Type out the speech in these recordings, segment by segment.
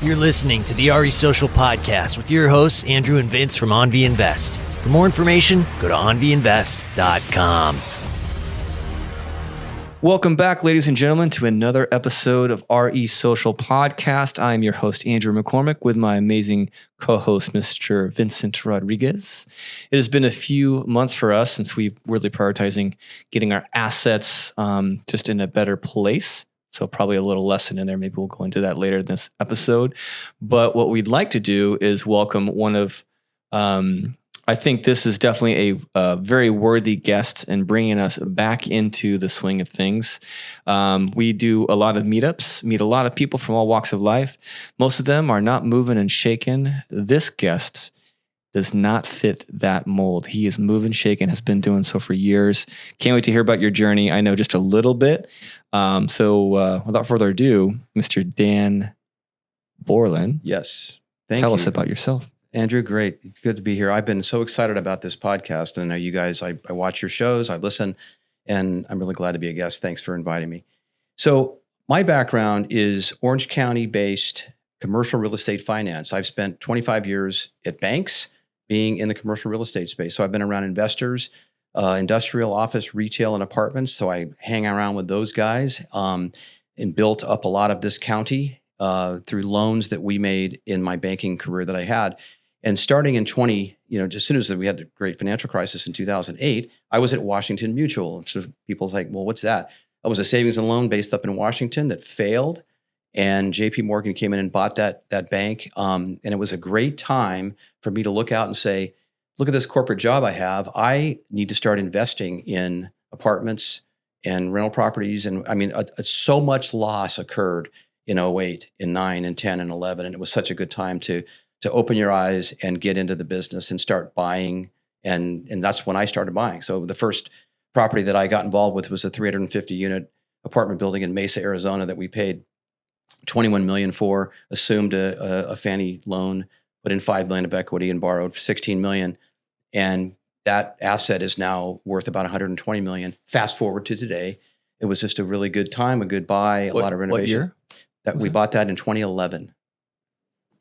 You're listening to the RE Social Podcast with your hosts, Andrew and Vince from AnVi Invest. For more information, go to anviinvest.com. Welcome back, ladies and gentlemen, to another episode of RE Social Podcast. I am your host, Andrew McCormick, with my amazing co-host, Mr. Vincent Rodriguez. It has been a few months for us since we've really prioritizing getting our assets just in a better place. So probably a little lesson in there. Maybe we'll go into that later in this episode. But what we'd like to do is welcome one of, I think this is definitely a very worthy guest in bringing us back into the swing of things. We do a lot of meetups, meet a lot of people from all walks of life. Most of them are not moving and shaking. This guest does not fit that mold. He is moving, shaking, has been doing so for years. Can't wait to hear about your journey. I know just a little bit. So without further ado, Mr. Dan Borland. Yes. Tell us about yourself. Andrew, great. Good to be here. I've been so excited about this podcast. And I know you guys, I watch your shows, I listen, and I'm really glad to be a guest. Thanks for inviting me. So my background is Orange County-based commercial real estate finance. I've spent 25 years at banks being in the commercial real estate space. So I've been around investors, industrial, office, retail, and apartments. So I hang around with those guys and built up a lot of this county through loans that we made in my banking career that I had. And starting in just as soon as we had the great financial crisis in 2008, I was at Washington Mutual. So people's like, well, what's that? That was a savings and loan based up in Washington that failed. And JP Morgan came in and bought that bank. And it was a great time for me to look out and say, look at this corporate job I have. I need to start investing in apartments and rental properties. And I mean, so much loss occurred in 08, in 9, and 10, and 11. And it was such a good time to open your eyes and get into the business and start buying. And that's when I started buying. So the first property that I got involved with was a 350 unit apartment building in Mesa, Arizona that we paid $21 million for, assumed a Fannie loan, put in $5 million of equity and borrowed $16 million. And that asset is now worth about $120 million. Fast forward to today. It was just a really good time, a good buy, a lot of renovation. What year? We bought that in 2011.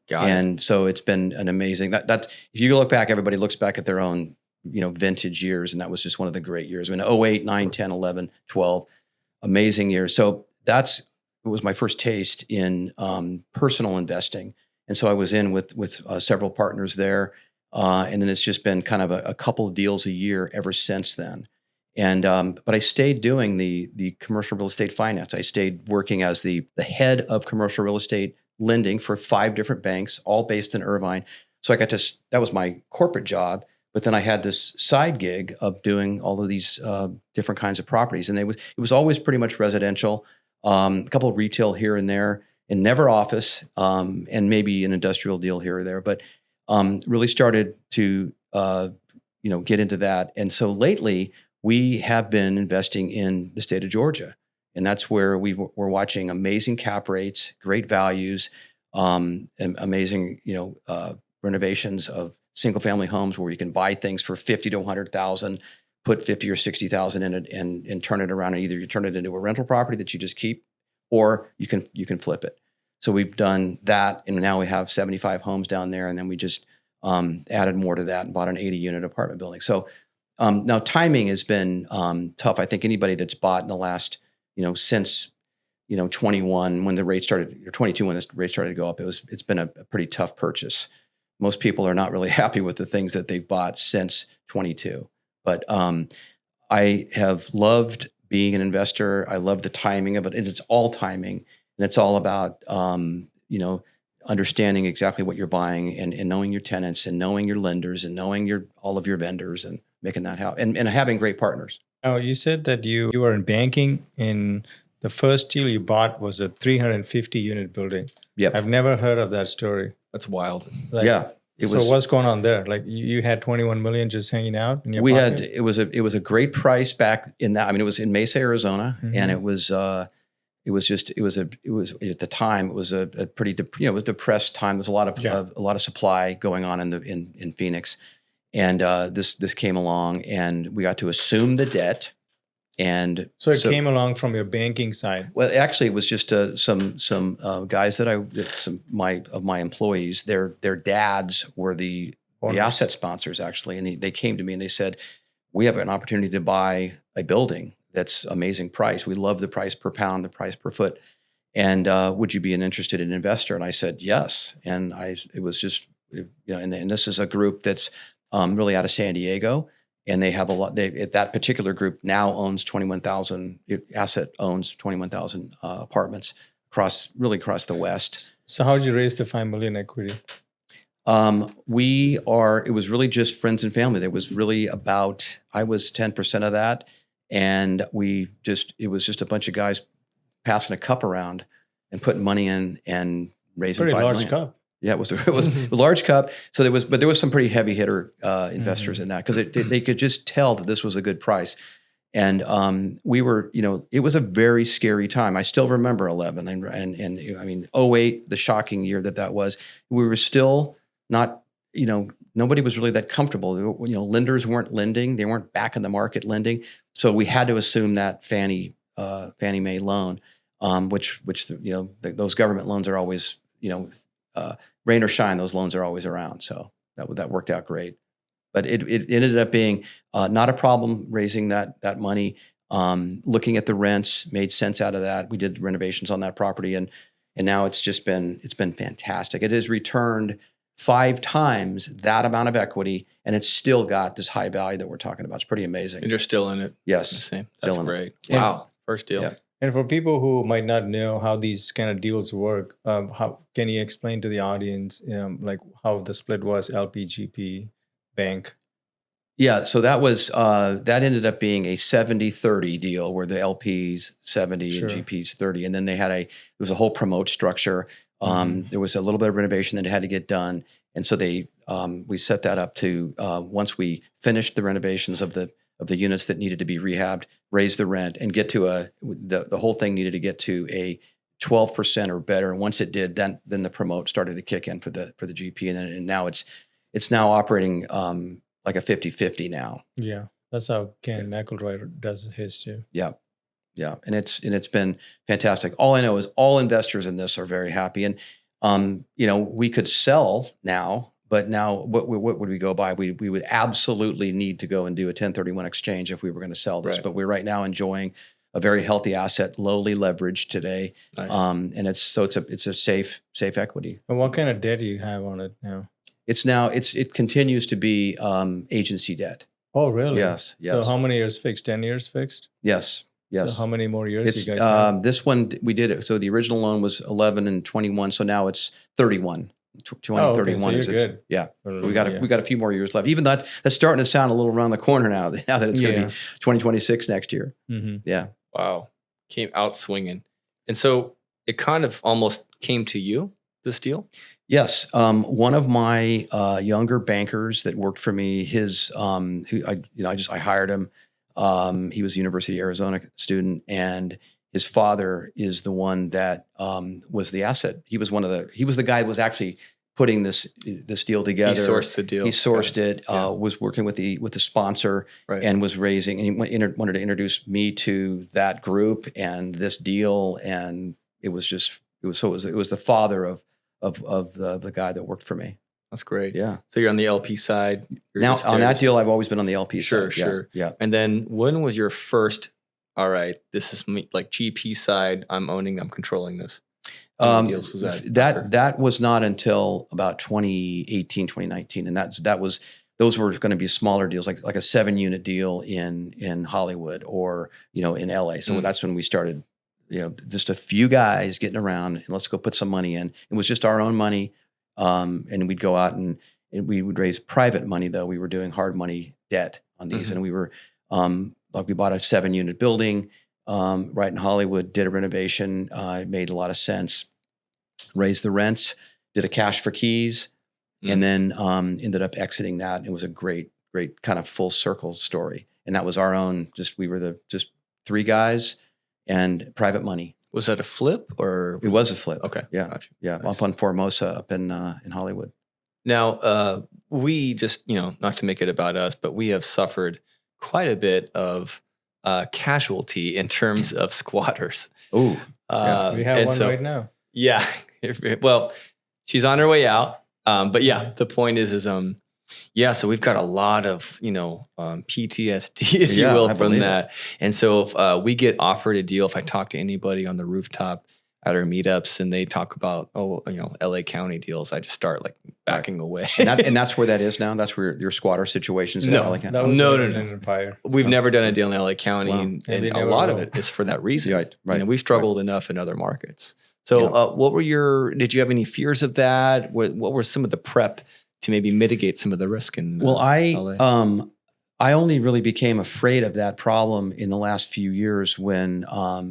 And so it's been an amazing, that's if you look back, everybody looks back at their own, vintage years. And that was just one of the great years. I mean, 08, 9, 10, 11, 12, amazing years. So it was my first taste in personal investing. And so I was in with several partners there. And then it's just been kind of a couple of deals a year ever since then. And but I stayed doing the commercial real estate finance. I stayed working as the head of commercial real estate lending for 5 different banks, all based in Irvine. So that was my corporate job. But then I had this side gig of doing all of these different kinds of properties. And it was always pretty much residential, a couple of retail here and there, and never office, and maybe an industrial deal here or there. But really started to get into that. And so lately, we have been investing in the state of Georgia. And that's where we're watching amazing cap rates, great values, and amazing, renovations of single family homes where you can buy things for $50,000 to $100,000, put $50,000 or $60,000 in it and turn it around. And either you turn it into a rental property that you just keep, or you can flip it. So we've done that. And now we have 75 homes down there. And then we just added more to that and bought an 80 unit apartment building. So now timing has been tough. I think anybody that's bought in the last, since 21 when the rate started, or 22 when the rate started to go up, it's been a pretty tough purchase. Most people are not really happy with the things that they've bought since 22. But I have loved being an investor. I love the timing of it, and it's all timing, and it's all about understanding exactly what you're buying and knowing your tenants and knowing your lenders and knowing all of your vendors and making that happen and having great partners. Oh, you said that you were in banking, and the first deal you bought was a 350 unit building. Yep. I've never heard of that story. That's wild. Yeah. So what's going on there? Like you had 21 million just hanging out in your pocket? It was a great price back in that. I mean, it was in Mesa, Arizona, and it was at the time it was a pretty depressed time. There was a lot of supply going on in Phoenix, and this came along, and we got to assume the debt And So it came along from your banking side. well, actually, it was just some guys that my employees. Their dads were the asset sponsors actually, and they came to me and they said, "We have an opportunity to buy a building that's amazing price. We love the price per pound, the price per foot, and would you be an interested investor?" And I said yes. And it was just and this is a group that's really out of San Diego. And they have a lot. That particular group now owns 21,000 apartments across the West. So how did you raise the $5 million equity? It was really just friends and family. There was really I was 10% of that, and it was just a bunch of guys passing a cup around and putting money in and raising pretty $5 large million. cup. Yeah, it was a large cup. So there was some pretty heavy hitter investors in that because they could just tell that this was a good price. And we were, it was a very scary time. I still remember 11 and I mean, 08, the shocking year that was. We were still not, nobody was really that comfortable. Lenders weren't lending. They weren't back in the market lending. So we had to assume that Fannie Mae loan, which those government loans are always, rain or shine, those loans are always around. So that worked out great. But it ended up being not a problem raising that money. Looking at the rents made sense out of that. We did renovations on that property, and now it's been fantastic. It has returned 5 times that amount of equity, and it's still got this high value that we're talking about. It's pretty amazing. And you're still in it. Yes, the same. That's great. Yeah. Wow, first deal. Yeah. And for people who might not know how these kind of deals work, how can you explain to the audience like how the split was LP, GP, bank? Yeah, so that ended up being a 70-30 deal where the LPs 70 and GPs 30, and then there was a whole promote structure. There was a little bit of renovation that had to get done, and so we set that up to once we finished the renovations of the units that needed to be rehabbed, raise the rent, and get to the whole thing needed to get to a 12% or better. And once it did, then the promote started to kick in for the GP, and now it's now operating like a 50-50 now. Yeah, that's how Ken McElroy does his too. Yeah, and it's been fantastic. All I know is all investors in this are very happy, and we could sell now. But now, what would we go by? We would absolutely need to go and do a 1031 exchange if we were going to sell this. Right. But we're right now enjoying a very healthy asset, lowly leveraged today, nice. And it's a safe equity. And what kind of debt do you have on it now? It continues to be agency debt. Oh, really? Yes. So how many years fixed? 10 years fixed? Yes. So how many more years you guys have? This one we did it. So the original loan was 11 and 21. So now it's 31. 2031 is good. Yeah. We got a few more years left. Even though that's starting to sound a little around the corner now that it's going to be 2026 next year. Mm-hmm. Yeah. Wow. Came out swinging. And so it kind of almost came to you, this deal? Yes. One of my younger bankers that worked for me, I hired him. He was a University of Arizona student, and his father is the one that was the asset. He was the guy that was actually putting this deal together. He sourced the deal. He sourced it. Was working with the sponsor, right. And was raising. And he wanted to introduce me to that group and this deal. And it was the father of the guy that worked for me. That's great. Yeah. So you're on the LP side. Now on that deal, I've always been on the LP side. Sure. Yeah. And then when was your first? All right, this is me, like GP side. I'm controlling this. Deals was that was not until about 2018, 2019, and those were going to be smaller deals, like a 7-unit deal in Hollywood or in LA. So that's when we started. Just a few guys getting around, and let's go put some money in. It was just our own money, and we'd go out and we would raise private money. Though we were doing hard money debt on these, and we were. We bought a 7-unit building right in Hollywood, did a renovation. It made a lot of sense. Raised the rents, did a cash for keys, and then ended up exiting that. It was a great kind of full circle story. And that was our own, we were just 3 guys and private money. Was that a flip or? It was a flip. Okay. Yeah. Gotcha. Yeah. Nice. Up on Formosa up in Hollywood. Now, we just, not to make it about us, but we have suffered quite a bit of casualty in terms of squatters. Oh, We have one right now. Yeah. Well, she's on her way out. But yeah, the point is, so we've got a lot of, PTSD, if you will, from that. And so if we get offered a deal, if I talk to anybody on the rooftop at our meetups and they talk about, LA County deals, I just start like backing away. and that's where that is now? That's where your squatter situations in LA County? That was No. Empire. We've never done a deal in LA County, Wow. and they a never lot will. of it is for that reason. Right. We've struggled enough in other markets. So what were did you have any fears of that? What were some of the prep to maybe mitigate some of the risk in Well, LA? I only really became afraid of that problem in the last few years when,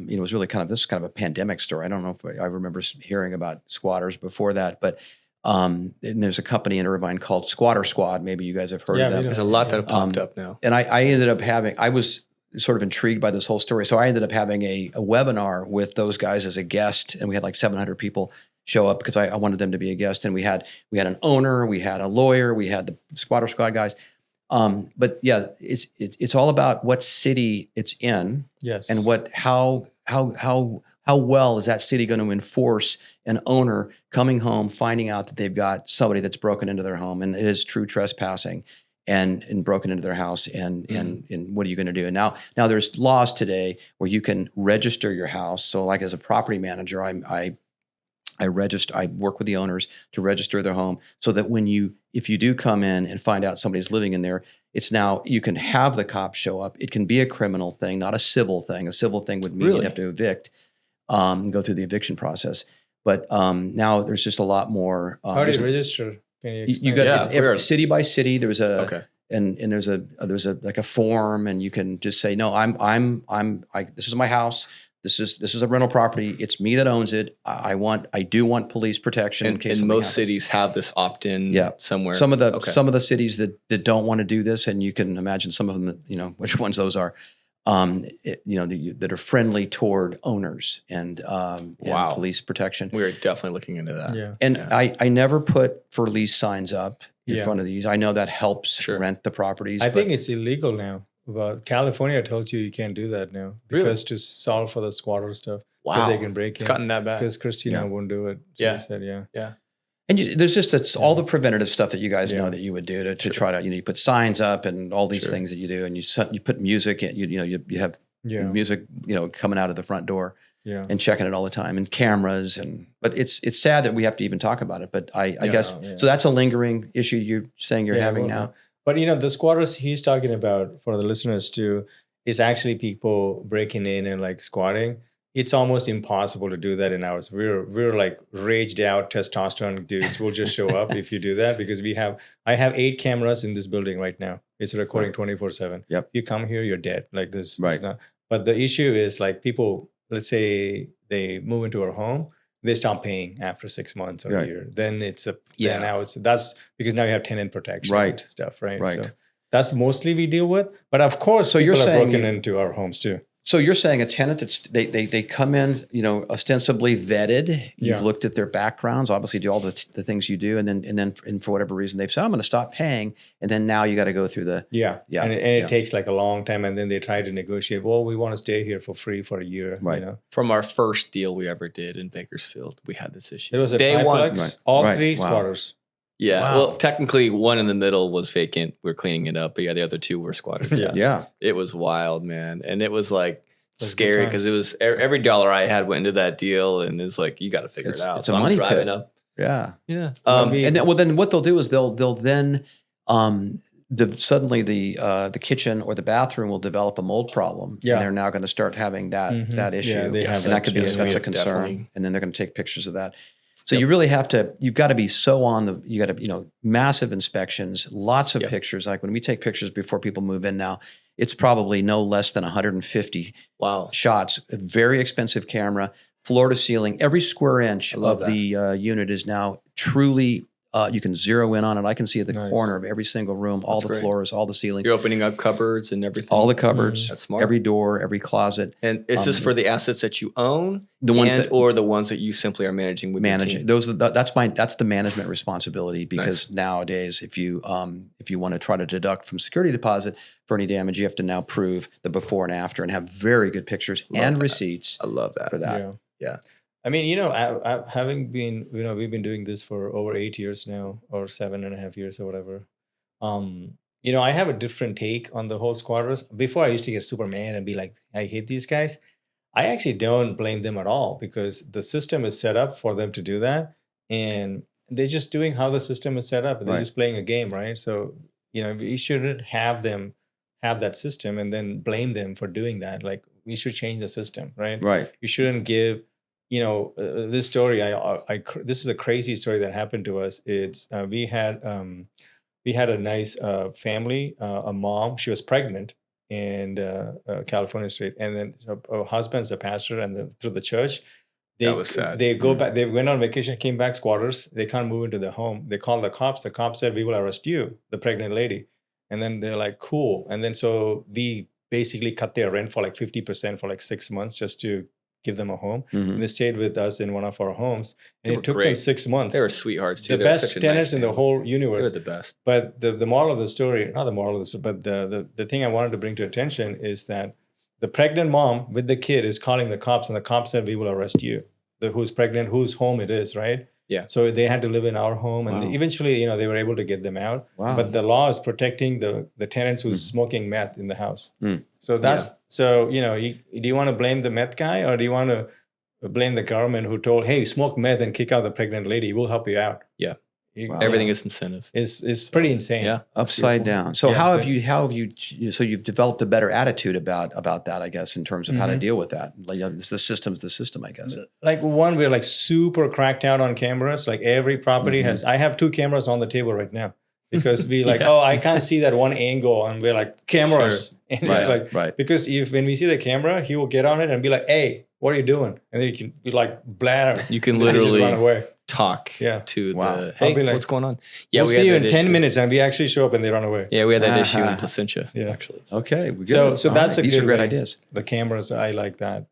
it was really this is kind of a pandemic story. I don't know if I remember hearing about squatters before that, but and there's a company in Irvine called Squatter Squad. Maybe you guys have heard of them. There's a lot that have popped up now. And I ended up I was sort of intrigued by this whole story. So I ended up having a webinar with those guys as a guest, and we had like 700 people show up because I wanted them to be a guest. And we had an owner, we had a lawyer, we had the Squatter Squad guys. But yeah, it's all about what city it's in, Yes. and how well is that city going to enforce an owner coming home, finding out that they've got somebody that's broken into their home, and it is true trespassing, and broken into their house, and what are you going to do? And now there's laws today where you can register your house. So like as a property manager, I work with the owners to register their home so that if you do come in and find out somebody's living in there, it's now you can have the cops show up. It can be a criminal thing, not a civil thing. A civil thing would mean you'd have to evict, and go through the eviction process. But now there's just a lot more. How do you register? Can you explain? You got every city by city. There's and there's a like a form, and you can just say, no, this is my house. This is a rental property. It's me that owns it. I do want police protection in case. And most cities have this opt-in somewhere. Some of the cities that don't want to do this, and you can imagine some of them that, which ones those are, that are friendly toward owners and police protection. We're definitely looking into that. Yeah. And I never put for lease signs up in front of these. I know that helps rent the properties. I think it's illegal now. But California tells you can't do that now because to solve for the squatter stuff. Wow. Because they can break in. It's gotten that bad. Because Christina won't do it. So she said, Yeah. And there's just all the preventative stuff that you guys know that you would do to try to, you put signs up and all these things that you do, and you put music in, you have music, coming out of the front door and checking it all the time, and cameras, but it's sad that we have to even talk about it. But I guess, so that's a lingering issue you're saying you're having now. But the squatters he's talking about, for the listeners too, is actually people breaking in and like squatting. It's almost impossible to do that in ours. We're like raged out testosterone dudes. We'll just show up if you do that, because I have 8 cameras in this building right now. It's recording 24/7. Yep. You come here, you're dead. Like this. Right. But the issue is like people, let's say they move into our home, they stop paying after 6 months or a year. Then that's because now you have tenant protection stuff, right? Right. So that's mostly we deal with. But of course, people are broken into our homes too. So you're saying a tenant that's they come in, ostensibly vetted. You've looked at their backgrounds, obviously do all the things you do, and then for whatever reason they've said, I'm going to stop paying, and then now you got to go through the and it takes like a long time, and then they try to negotiate. Well, we want to stay here for free for a year, right? From our first deal we ever did in Bakersfield, we had this issue. It was a day one, all 3 squatters. Yeah. Wow. Well, technically, one in the middle was vacant. We're cleaning it up, but the other 2 were squatters. Yeah. It was wild, man, and it was like scary because it was every dollar I had went into that deal, and it's like you got to figure it out. It's a money pit. Up. Yeah. And then what they'll do is they'll then suddenly the kitchen or the bathroom will develop a mold problem, and they're now going to start having that issue. Yeah, they have and that could be that's a concern, definitely. And then they're going to take pictures of that. So you really you've got to be so you got to, massive inspections, lots of pictures. Like when we take pictures before people move in now, it's probably no less than 150 shots, a very expensive camera, floor to ceiling. Every square inch of the unit is now truly You can zero in on it. I can see at the corner of every single room, all the floors, all the ceilings. You're opening up cupboards and everything. All the cupboards, That's smart. Every door, every closet. And is this for the assets that you own, or the ones that you simply are managing with managing? Your team? That's the management responsibility, because nowadays, if you want to try to deduct from security deposit for any damage, you have to now prove the before and after and have very good pictures and receipts. I love that for that. Yeah. I mean, I having been, we've been doing this for over 8 years now, or 7.5 years or whatever. I have a different take on the whole squatters. Before I used to get super mad and be like, I hate these guys. I actually don't blame them at all, because the system is set up for them to do that. And they're just doing how the system is set up. They're just playing a game, right? So, we shouldn't have them have that system and then blame them for doing that. Like, we should change the system, right? Right. You shouldn't give, this story, this is a crazy story that happened to us. It's, we had a nice family, a mom, she was pregnant, and California Street. And then her husband's a pastor, and through the church, that was sad. They go back, they went on vacation, came back, squatters. They can't move into the home. They called the cops. The cops said, we will arrest you, the pregnant lady. And then they're like, cool. And then so we basically cut their rent for like 50% for like 6 months just to give them a home. Mm-hmm. And they stayed with us in one of our homes. And it took great. them 6 months. They were sweethearts too. The best tenants in the whole universe. They were the best. But the moral of the story, not the moral of the story, but the thing I wanted to bring to attention is that the pregnant mom with the kid is calling the cops, and the cops said, we will arrest you. Who's pregnant, whose home it is, right? Yeah. So they had to live in our home, and eventually, they were able to get them out. Wow. But the law is protecting the tenants who's smoking meth in the house. Mm. So do you want to blame the meth guy, or do you want to blame the government who told, hey, smoke meth and kick out the pregnant lady, we'll help you out? Yeah. Everything is incentive. It's pretty insane. Yeah. Upside down. So how have you so you've developed a better attitude about that, I guess, in terms of how to deal with that? Like, it's the system, I guess. Like, one, we're like super cracked out on cameras. Like, every property has, I have 2 cameras on the table right now, because we like, I can't see that one angle, and we're like, cameras. Sure. And it's like, because when we see the camera, he will get on it and be like, hey, what are you doing? And then you can be like, bladder. You can literally just run away. Talk to the, hey, like, what's going on? Yeah, we'll see you in 10 minutes, and we actually show up and they run away. Yeah, we had that issue in Placentia. Yeah. Actually. Okay. So that's these are great ideas. The cameras, I like that.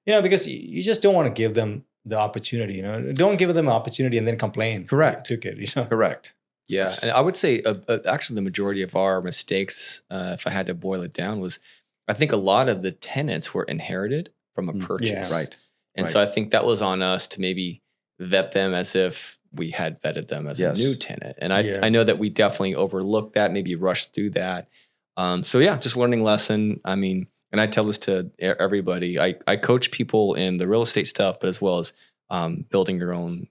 Yeah. Because you just don't want to give them the opportunity, Don't give them an opportunity and then complain. Correct. Took it, Correct. Yeah. And I would say actually the majority of our mistakes, if I had to boil it down, was I think a lot of the tenants were inherited from a purchase. Yes. Right. And so I think that was on us to maybe vet them as if we had vetted them as a new tenant. And I know that we definitely overlooked that, maybe rushed through that. Just learning lesson. I mean, and I tell this to everybody. I coach people in the real estate stuff, but as well as building your own,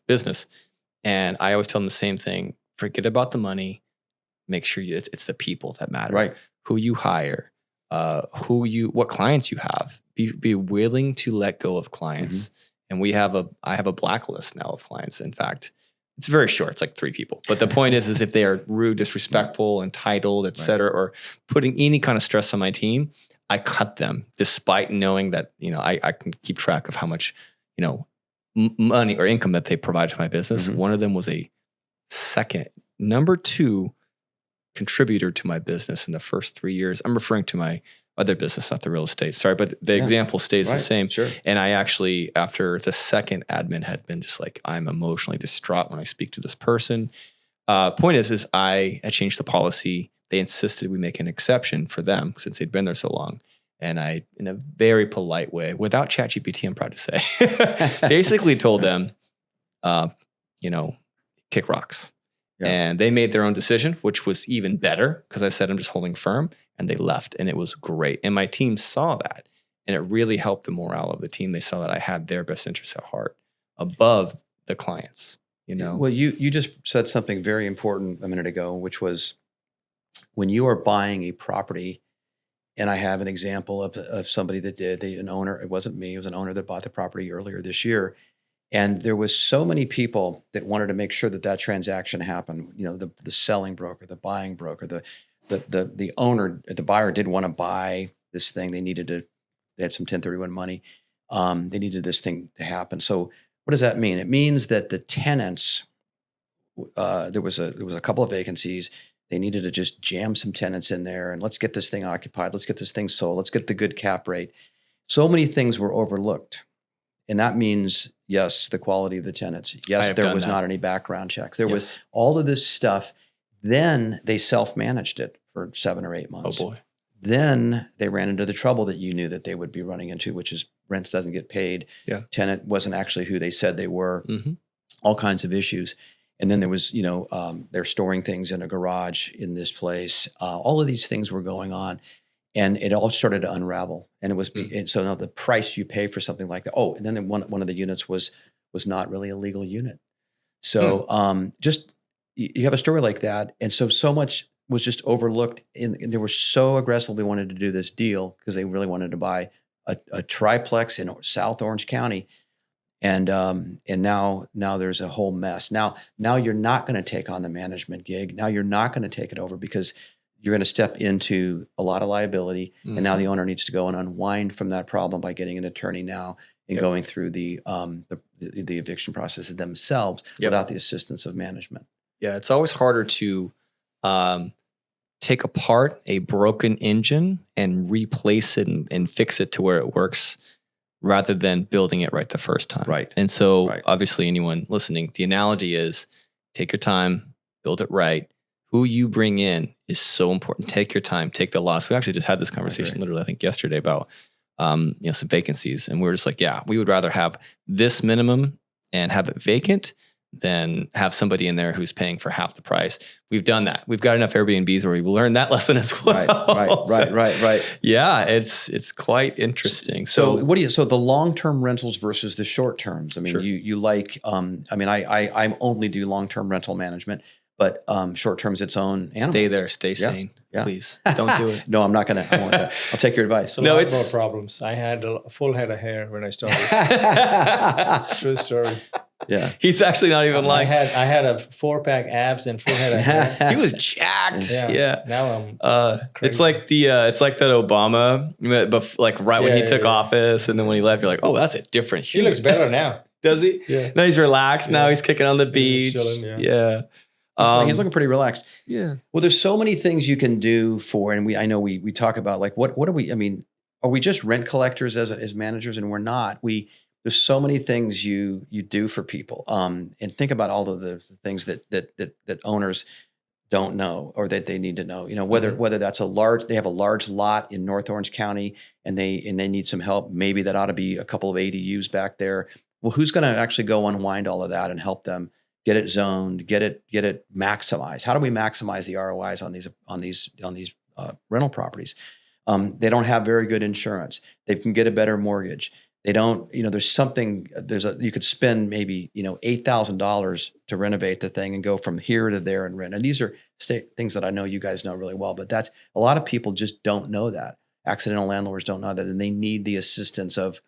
business. And I always tell them the same thing. Forget about the money. Make sure it's the people that matter. Right. Who you hire, what clients you have. Be willing to let go of clients. Mm-hmm. And I have a blacklist now of clients. In fact, it's very short. It's like 3 people. But the point is if they are rude, disrespectful, entitled, et cetera, or putting any kind of stress on my team, I cut them, despite knowing that, I can keep track of how much, money or income that they provide to my business. Mm-hmm. One of them was a number 2 contributor to my business in the first 3 years. I'm referring to my other business, not the real estate. Sorry, but the example stays the same. Sure. And I actually, after the second admin had been just like, I'm emotionally distraught when I speak to this person. Point is I had changed the policy. They insisted we make an exception for them since they'd been there so long. And I, in a very polite way, without ChatGPT, I'm proud to say, basically told them, kick rocks. Yeah. And they made their own decision, which was even better because I said, I'm just holding firm, and they left, and it was great. And my team saw that, and it really helped the morale of the team. They saw that I had their best interests at heart above the clients, Well, you just said something very important a minute ago, which was when you are buying a property, and I have an example of somebody that did, an owner, it wasn't me, it was an owner that bought the property earlier this year. And there was so many people that wanted to make sure that transaction happened. The selling broker, the buying broker, the owner, the buyer did want to buy this thing. They had some 1031 money. They needed this thing to happen. So what does that mean? It means that the tenants there was a couple of vacancies. They needed to just jam some tenants in there and let's get this thing occupied. Let's get this thing sold. Let's get the good cap rate. So many things were overlooked. And that means, yes, the quality of the tenants. Yes, there was not any background checks. There was all of this stuff. Then they self-managed it for 7 or 8 months. Oh boy. Then they ran into the trouble that you knew that they would be running into, which is rents doesn't get paid. Yeah. Tenant wasn't actually who they said they were. Mm-hmm. All kinds of issues. And then there was, they're storing things in a garage in this place. All of these things were going on, and it all started to unravel. And it was and so now the price you pay for something like that. Oh, and then one of the units was not really a legal unit. So just you have a story like that, and so much was just overlooked. And they were so aggressively wanted to do this deal because they really wanted to buy a triplex in South Orange County. And now there's a whole mess. Now you're not going to take on the management gig. Now you're not going to take it over because you're going to step into a lot of liability. Mm-hmm. And now the owner needs to go and unwind from that problem by getting an attorney now and going through the eviction process themselves without the assistance of management. Yeah, it's always harder to take apart a broken engine and replace it and fix it to where it works, rather than building it right the first time. Right. And so obviously anyone listening, the analogy is take your time, build it right. Who you bring in is so important. Take your time, take the loss. We actually just had this conversation literally, I think yesterday about, some vacancies. And we were just like, we would rather have this minimum and have it vacant than have somebody in there who's paying for half the price. We've done that. We've got enough Airbnbs where we've learned that lesson as well. Right. Yeah, it's quite interesting. So the long-term rentals versus the short terms? I mean, you like, I only do long-term rental management, but short term's its own animal. Stay there, stay sane. Yeah. Please don't do it. No, I'm not going to. I'll take your advice. It's a lot more problems. I had a full head of hair when I started. It's a true story. Yeah, he's actually not even lying. I had a 4-pack abs and full head of hair. He was jacked. Yeah. Now I'm crazy. It's like that Obama, but like when he took office, and then when he left, you're like, oh, that's a different human. He looks better now. Does he? Yeah. Now he's relaxed. Now he's kicking on the beach. Chilling, yeah. He's looking pretty relaxed. Yeah. Well, there's so many things you can do for, and I know we talk about like what are we? I mean, are we just rent collectors as managers? And we're not. There's so many things you do for people. And think about all of the things that owners don't know or that they need to know. Whether that's they have a large lot in North Orange County and they need some help. Maybe that ought to be a couple of ADUs back there. Well, who's going to actually go unwind all of that and help them get it zoned, get it maximized? How do we maximize the ROIs on these rental properties? They don't have very good insurance. They can get a better mortgage. They don't, you could spend maybe, $8,000 to renovate the thing and go from here to there and rent. And these are things that I know you guys know really well, but that's a lot of people just don't know that. Accidental landlords don't know that. And they need the assistance of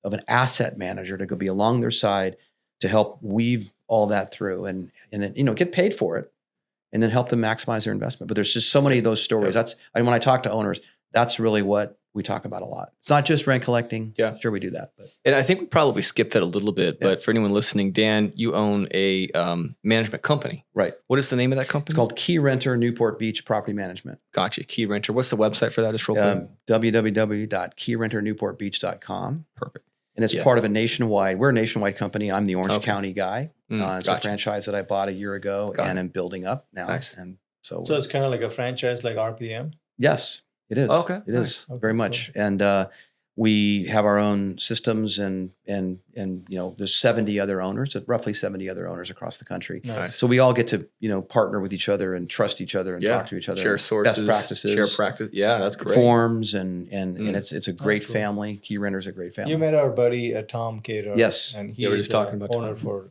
an asset manager to go be along their side to help weave all that through and then, get paid for it and then help them maximize their investment. But there's just so many of those stories. When I talk to owners, that's really what we talk about a lot. It's not just rent collecting. Yeah. Sure, we do that. And I think we probably skipped that a little bit, but for anyone listening, Dan, you own a management company. Right. What is the name of that company? It's called Keyrenter Newport Beach Property Management. Gotcha. Keyrenter. What's the website for that? Just real quick. www.keyrenternewportbeach.com. Perfect. And it's part of we're a nationwide company. I'm the Orange County guy. It's a franchise that I bought a year ago and I'm building up now. Nice. And so it's kind of like a franchise like RPM? Yes. It is. Okay. It is very much. Cool. And we have our own systems and there's 70 other owners, roughly 70 other owners across the country. Nice. So we all get to, partner with each other and trust each other and talk to each other. Share sources. Best practices. Share practice. Yeah, that's great. Forms and it's a great family. Keyrenter's a great family. You met our buddy Tom Cater. Yes. And he were just talking about owner Tom. For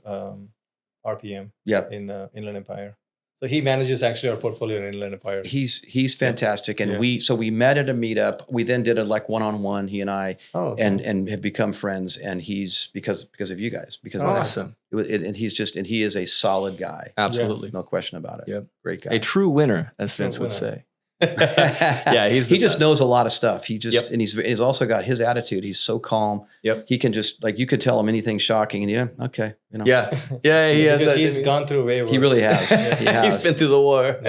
RPM. Yep. In Inland Empire. So he manages actually our portfolio in Inland Empire. He's fantastic, and we met at a meetup. We then did it like one-on-one, he and I, and have become friends. And he's because of you guys, because awesome. And he is a solid guy. Absolutely, no question about it. Yep, great guy, a true winner, as Vince would say. Yeah, he just knows a lot of stuff. He just, Yep. and he's also got his attitude. He's so calm. Yep. He can just like, you could tell him anything shocking and okay. Yeah. Yeah. He has because that. he's gone through way worse. He really has. He has. He's been through the war.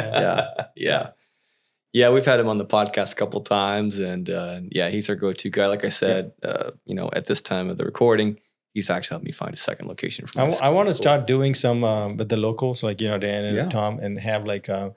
Yeah. Yeah, we've had him on the podcast a couple times, and he's our go-to guy. Like I said, at this time of the recording, he's actually helped me find a second location for I want to start doing some with the locals, like Dan and Tom, and have like a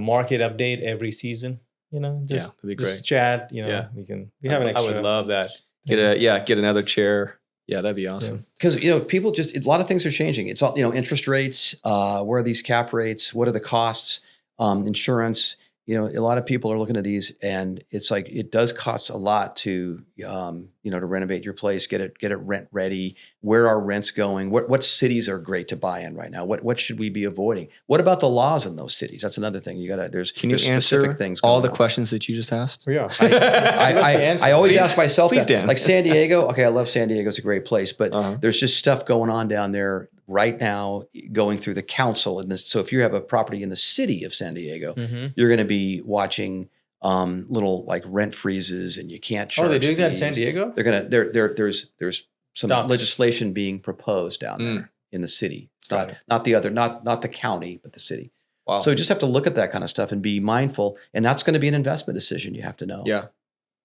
market update every season. That'd be great. Just chat. We have an extra. I would love that. Get another chair. Yeah, that'd be awesome. Because people a lot of things are changing. It's all interest rates. Where are these cap rates? What are the costs? Insurance. A lot of people are looking at these, and it's like it does cost a lot to to renovate your place, get it rent ready. Where are rents going? What cities are great to buy in right now? What should we be avoiding? What about the laws in those cities? That's another thing. There's specific things. All the questions that you just asked? Yeah, I always ask myself please, that. Dan. Like San Diego. Okay, I love San Diego. It's a great place, but there's just stuff going on down there right now, going through the council. So if you have a property in the city of San Diego, you're going to be watching little like rent freezes, and you can't charge. Oh, they're doing that in fees. San Diego? They're gonna. There's some legislation being proposed down there in the city. It's not the county, but the city. Wow. So you just have to look at that kind of stuff and be mindful, and that's going to be an investment decision. You have to know. Yeah,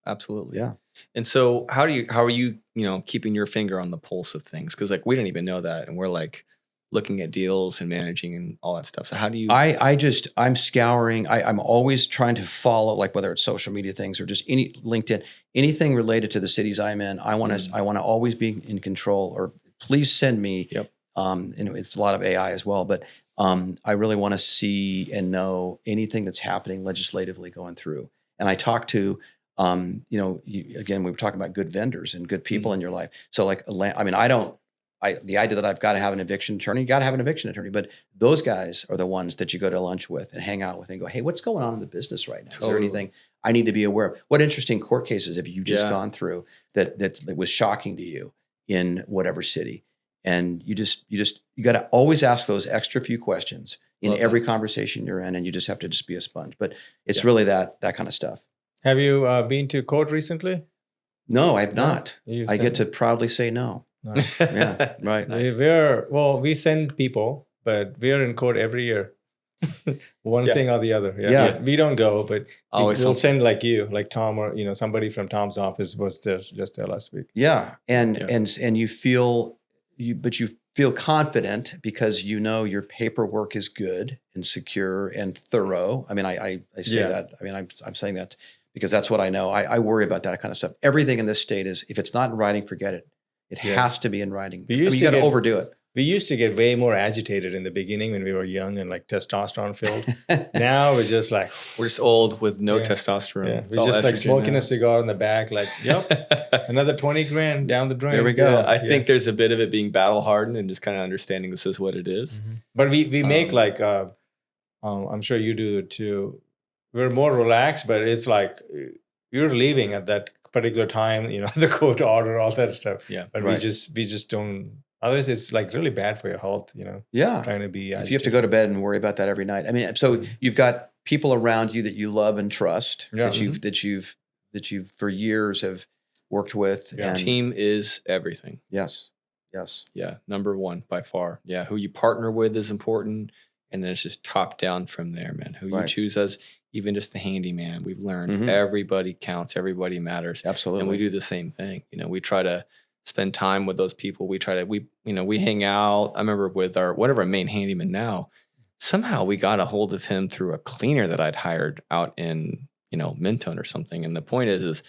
absolutely. Yeah. And so how are you keeping your finger on the pulse of things? Because like we don't even know that, and we're like looking at deals and managing and all that stuff. So how do you? I'm scouring. I'm always trying to follow, like whether it's social media things or just any LinkedIn, anything related to the cities I'm in. I want to always be in control. Or please send me. Yep. And it's a lot of AI as well, but I really want to see and know anything that's happening legislatively going through. And I talk to. Again, we were talking about good vendors and good people in your life. So like, the idea that I've got to have an eviction attorney, you got to have an eviction attorney, but those guys are the ones that you go to lunch with and hang out with and go, hey, what's going on in the business right now? Is there anything I need to be aware of? What interesting court cases have you just gone through that was shocking to you in whatever city? And you got to always ask those extra few questions in every conversation you're in, and you just have to just be a sponge. But it's really that kind of stuff. Have you been to court recently? No, I have not. I get to proudly say no. Nice. Yeah, right. We send people, but we are in court every year. One thing or the other. Yeah. We don't go, but we'll send like Tom or somebody from Tom's office was there just there last week. Yeah, and you feel confident because your paperwork is good and secure and thorough. I mean, I say that. I mean, I'm saying that because that's what I know. I worry about that kind of stuff. Everything in this state is, if it's not in writing, forget it. It has to be in writing. You got to overdo it. We used to get way more agitated in the beginning when we were young and like testosterone filled. Now we're just like, we're just old with no testosterone. Yeah. We're just like smoking a cigar in the back, like, another 20 grand down the drain. There we go. I think there's a bit of it being battle hardened and just kind of understanding this is what it is. Mm-hmm. But we make like, I'm sure you do it too. We're more relaxed, but it's like you're leaving at that particular time, the court order, all that stuff. Yeah. But we just don't. Otherwise, it's like really bad for your health, Yeah. Trying to be. If you have to go to bed and worry about that every night. I mean, so you've got people around you that you love and trust, that you've for years have worked with. Yeah. And team is everything. Yes. Yeah. Number one by far. Yeah. Who you partner with is important. And then it's just top down from there, man. Who you choose as even just the handyman. We've learned everybody counts, everybody matters. Absolutely. And we do the same thing. We try to spend time with those people. We hang out. I remember with one of our main handyman now, somehow we got a hold of him through a cleaner that I'd hired out in, Mentone or something. And the point is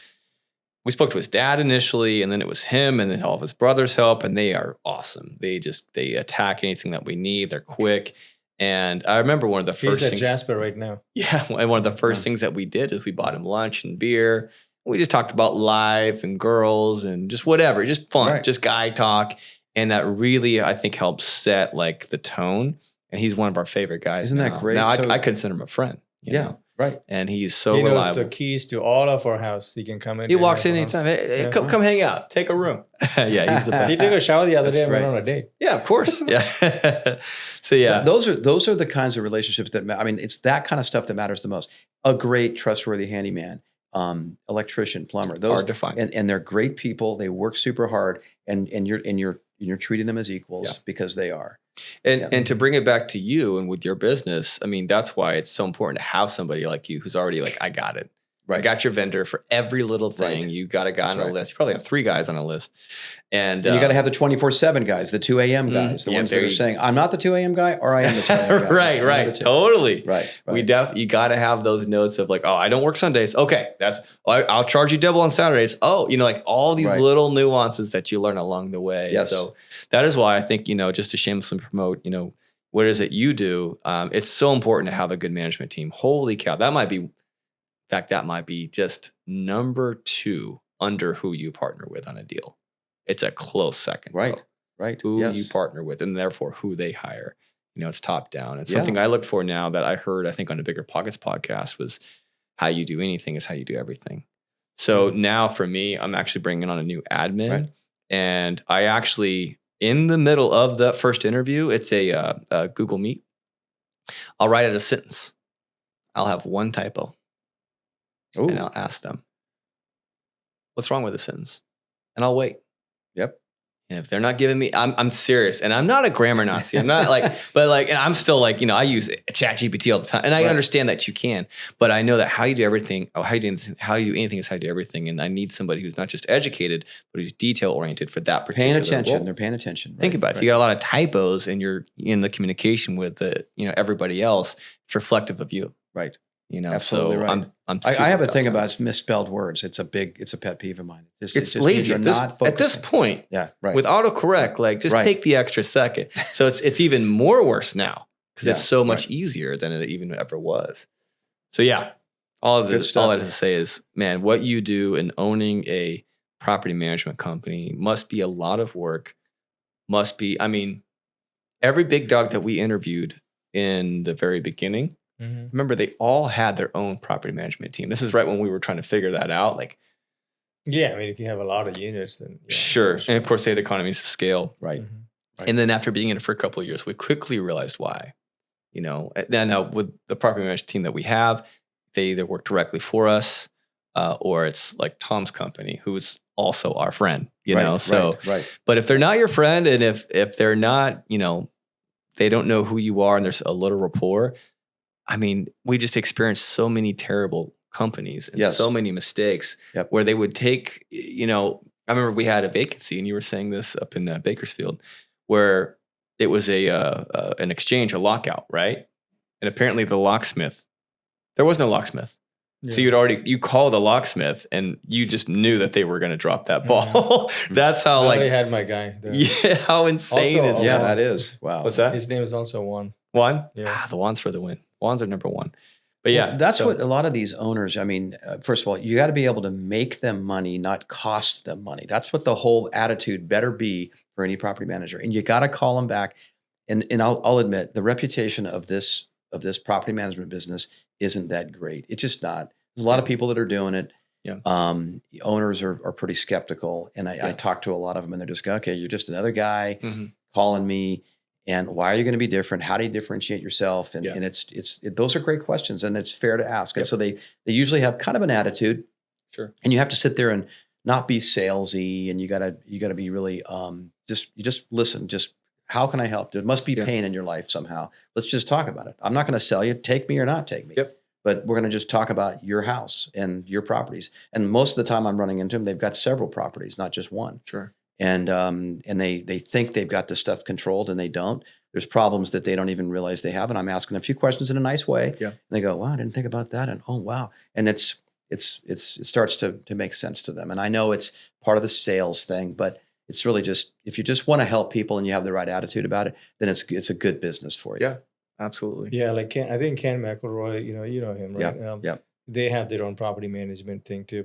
we spoke to his dad initially, and then it was him, and then all of his brothers help, and they are awesome. They attack anything that we need. They're quick. And I remember one of the first things. He's at Jasper right now. Yeah. And one of the first things that we did is we bought him lunch and beer. We just talked about life and girls and just whatever, just fun, just guy talk. And that really, I think, helps set like the tone. And he's one of our favorite guys. Isn't that great? Now I consider him a friend. you know? Right. And he's so he knows reliable. the keys to all of our house. He can come in. He walks in our house. anytime. Hey, Yeah. come hang out. Take a room. Yeah, he's the best. He took a shower the other That's day and went great. on a date. Yeah, of course. Yeah. So yeah, Those are the kinds of relationships that I mean, it's that kind of stuff that matters the most. A great, trustworthy handyman, electrician, plumber. Those hard to find. and they're great people. They work super hard, and you're treating them as equals because they are. And to bring it back to you and with your business, I mean, that's why it's so important to have somebody like you who's already like, I got it. Right. I got your vendor for every little thing. Right. You got a guy That's on a right. list. You probably have 3 guys on a list. And you got to have the 24/7 guys, the 2 a.m. guys, the ones that are saying, I'm not the 2 a.m. guy, or I am the 2 a.m. guy. right. Totally. Right. You got to have those notes of like, oh, I don't work Sundays. Okay. I'll charge you double on Saturdays. Oh, like all these little nuances that you learn along the way. Yes. So that is why I think, just to shamelessly promote, what is it you do? It's so important to have a good management team. Holy cow. That might be just number 2 under who you partner with on a deal. It's a close second. Right. Though. Right. Who Yes. you partner with, and therefore who they hire. It's top down. It's something I look for now that I heard, I think, on the Bigger Pockets podcast was how you do anything is how you do everything. So now for me, I'm actually bringing on a new admin. Right. And I actually, in the middle of that first interview, it's a Google Meet. I'll write out a sentence. I'll have one typo. Ooh. And I'll ask them, what's wrong with the sentence? And I'll wait. Yep. And if they're not giving me, I'm serious. And I'm not a grammar Nazi. I'm not like, and I'm still like, I use ChatGPT all the time. And I understand that you can, but I know that how you do everything, how you do anything is how you do everything. And I need somebody who's not just educated, but who's detail oriented for that particular role. They're paying attention. Think about it. If you got a lot of typos and you're in the communication with everybody else, it's reflective of you. Right. So Absolutely right. I have a thing about misspelled words. It's a pet peeve of mine. It's just lazy means you're not at this point. Yeah, right. With autocorrect, just take the extra second. So it's even more worse now because it's so much easier than it even ever was. So all that is to say is, man, what you do in owning a property management company must be a lot of work. Every big dog that we interviewed in the very beginning. Remember, they all had their own property management team. This is right when we were trying to figure that out. If you have a lot of units, then sure. And of course, they had economies of scale. Right. And then after being in it for a couple of years, we quickly realized why. Then with the property management team that we have, they either work directly for us or it's like Tom's company, who's also our friend. Right. But if they're not your friend, and if they're not, they don't know who you are, and there's a little rapport. We just experienced so many terrible companies and so many mistakes where they would take, I remember we had a vacancy, and you were saying this up in Bakersfield, where it was an exchange, a lockout, right? And apparently there was no locksmith. Yeah. So you called a locksmith and you just knew that they were going to drop that ball. That's how I had my guy there. Yeah, how insane also, is that? Yeah, that is. Wow. What's that? His name is also Juan. Juan? Yeah. The Juan's for the win. Juan's are number 1. But yeah. That's what a lot of these owners, first of all, you got to be able to make them money, not cost them money. That's what the whole attitude better be for any property manager. And you got to call them back. And I'll admit, the reputation of this property management business isn't that great. It's just not. There's a lot of people that are doing it. Yeah. Owners are pretty skeptical. And I talk to a lot of them, and they're just going, okay, you're just another guy calling me. And why are you going to be different? How do you differentiate yourself? And those are great questions, and it's fair to ask. And so they usually have kind of an attitude. Sure. And you have to sit there and not be salesy, and you gotta be really just listen. Just how can I help? There must be pain in your life somehow. Let's just talk about it. I'm not going to sell you. Take me or not take me. Yep. But we're going to just talk about your house and your properties. And most of the time I'm running into them, they've got several properties, not just one. Sure. And they think they've got this stuff controlled, and they don't. There's problems that they don't even realize they have. And I'm asking a few questions in a nice way. Yeah. And they go, wow, I didn't think about that. And oh, wow. And it starts to make sense to them. And I know it's part of the sales thing, but it's really just, if you just want to help people and you have the right attitude about it, then it's a good business for you. Yeah, absolutely. Yeah. Like I think Ken McElroy, you know him, right? Yeah. They have their own property management thing too,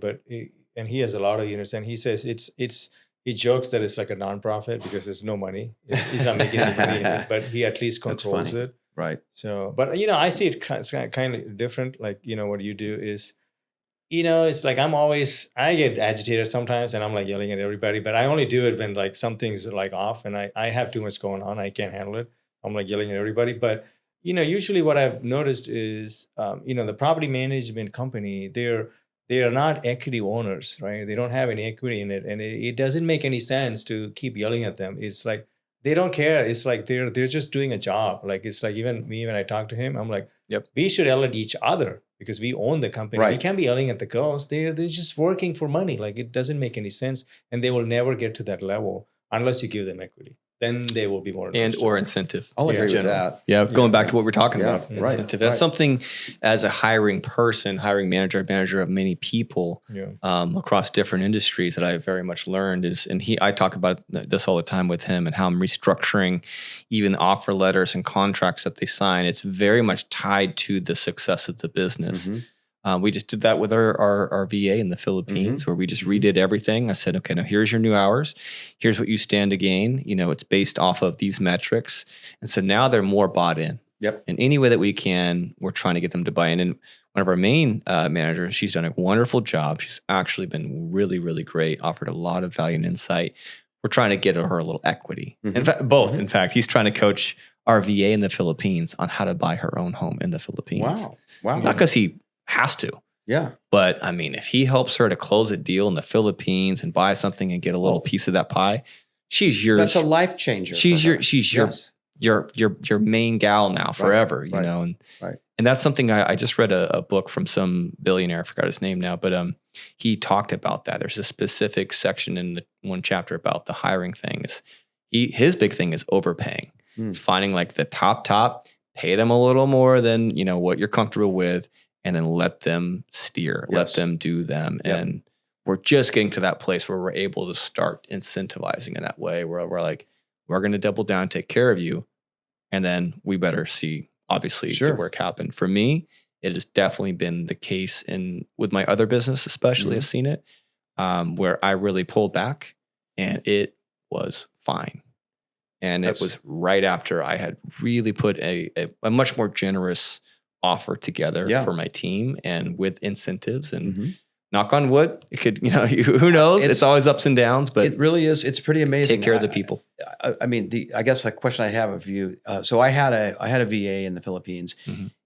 and he has a lot of units, and he says he jokes that it's like a nonprofit because there's no money. He's not making any money in it, but he at least controls it. Right. So, but I see it kind of different. Like, what you do is, it's like I get agitated sometimes and I'm like yelling at everybody, but I only do it when like something's like off and I have too much going on. I can't handle it. I'm like yelling at everybody. But, usually what I've noticed is, the property management company, they are not equity owners, right? They don't have any equity in it. And it doesn't make any sense to keep yelling at them. It's like, they don't care. It's like they're just doing a job. Like, it's like even me, when I talk to him, I'm like, Yep. We should yell at each other because we own the company. Right. We can't be yelling at the girls. They're just working for money. Like, it doesn't make any sense. And they will never get to that level unless you give them equity. Then they will be more and or incentive. I'll agree with general. that. Yeah, going back to what we're talking Yeah, about, right, incentive. That's something as a hiring manager of many people across different industries that I very much learned is, and I talk about this all the time with him and how I'm restructuring even offer letters and contracts that they sign. It's very much tied to the success of the business. Mm-hmm. We just did that with our VA in the Philippines, where we just redid everything. I said, okay, now here's your new hours. Here's what you stand to gain. It's based off of these metrics. And so now they're more bought in. Yep. In any way that we can, we're trying to get them to buy in. And one of our main managers, she's done a wonderful job. She's actually been really, really great, offered a lot of value and insight. We're trying to get her a little equity. In fact, both. In fact, he's trying to coach our VA in the Philippines on how to buy her own home in the Philippines. Wow. Not because he has to. Yeah. But I mean, if he helps her to close a deal in the Philippines and buy something and get a little piece of that pie, she's yours. That's a life changer. She's your main gal now forever, you know. And and that's something I just read a book from some billionaire, I forgot his name now, but he talked about that. There's a specific section in the one chapter about the hiring things. His big thing is overpaying. It's finding like the top, pay them a little more than what you're comfortable with. And then let them steer, let them do them. Yep. And we're just getting to that place where we're able to start incentivizing in that way, where we're like, we're going to double down, take care of you. And then we better see, obviously, the work happen. For me, it has definitely been the case with my other business, especially I've seen it, where I really pulled back and it was fine. And it was right after I had really put a much more generous offer together for my team and with incentives and knock on wood, it could, who knows? It's always ups and downs, but it really is. It's pretty amazing. Take care of the people. I mean, I guess the question I have of you, so I had a VA in the Philippines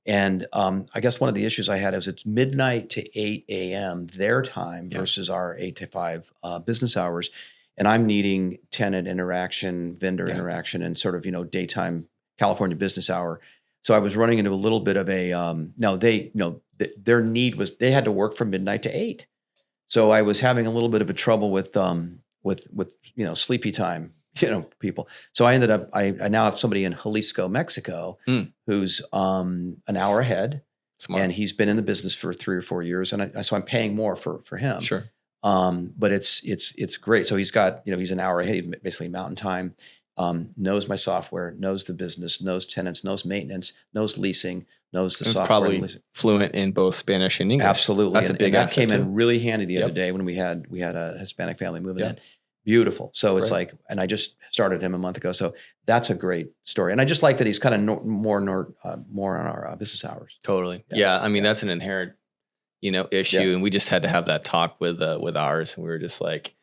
and I guess one of the issues I had is it's midnight to 8 a.m. their time versus our 8 to 5 business hours. And I'm needing tenant interaction, vendor interaction, and sort of, daytime California business hour. So I was running into a little bit of a, their need was, they had to work from midnight to 8. So I was having a little bit of a trouble with sleepy time, people. So I ended up, I now have somebody in Jalisco, Mexico, who's an hour ahead. Smart. And he's been in the business for 3 or 4 years. And so I'm paying more for him. Sure. But it's great. So he's got, he's an hour ahead, he's basically mountain time. Knows my software, knows the business, knows tenants, knows maintenance, knows leasing, knows the software. Probably fluent in both Spanish and English. Absolutely. That's a big that asset came too. in really handy the other day when we had a Hispanic family moving in. Beautiful. So it's like, and I just started him a month ago. So that's a great story. And I just like that he's kind of more on our business hours. Totally. Yeah. I mean, that's an inherent, issue. Yeah. And we just had to have that talk with ours. And we were just like,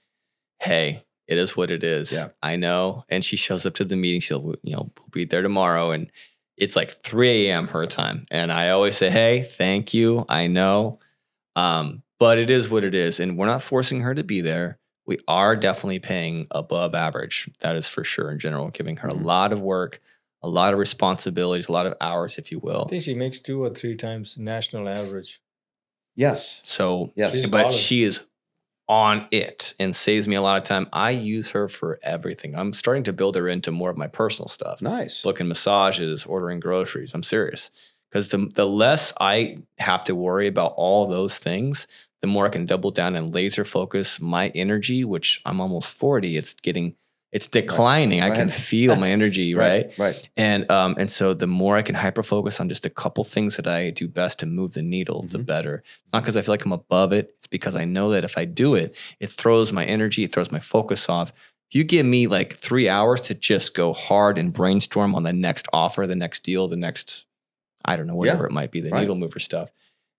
hey, it is what it is. Yeah. I know. And she shows up to the meeting. She'll, we'll be there tomorrow. And it's like 3 a.m. her time. And I always say, hey, thank you. I know. But it is what it is. And we're not forcing her to be there. We are definitely paying above average. That is for sure in general, giving her a lot of work, a lot of responsibilities, a lot of hours, if you will. I think she makes 2 or 3 times national average. Yes. So, but she is on it and saves me a lot of time. I use her for everything. I'm starting to build her into more of my personal stuff. Nice. Booking massages, ordering groceries. I'm serious. Because the less I have to worry about all those things, the more I can double down and laser focus my energy, which I'm almost 40. It's declining. Right. I can feel my energy, right? Right. And so the more I can hyper focus on just a couple things that I do best to move the needle, the better. Not because I feel like I'm above it. It's because I know that if I do it, it throws my energy, it throws my focus off. If you give me like 3 hours to just go hard and brainstorm on the next offer, the next deal, the next, I don't know, whatever it might be, the needle mover stuff,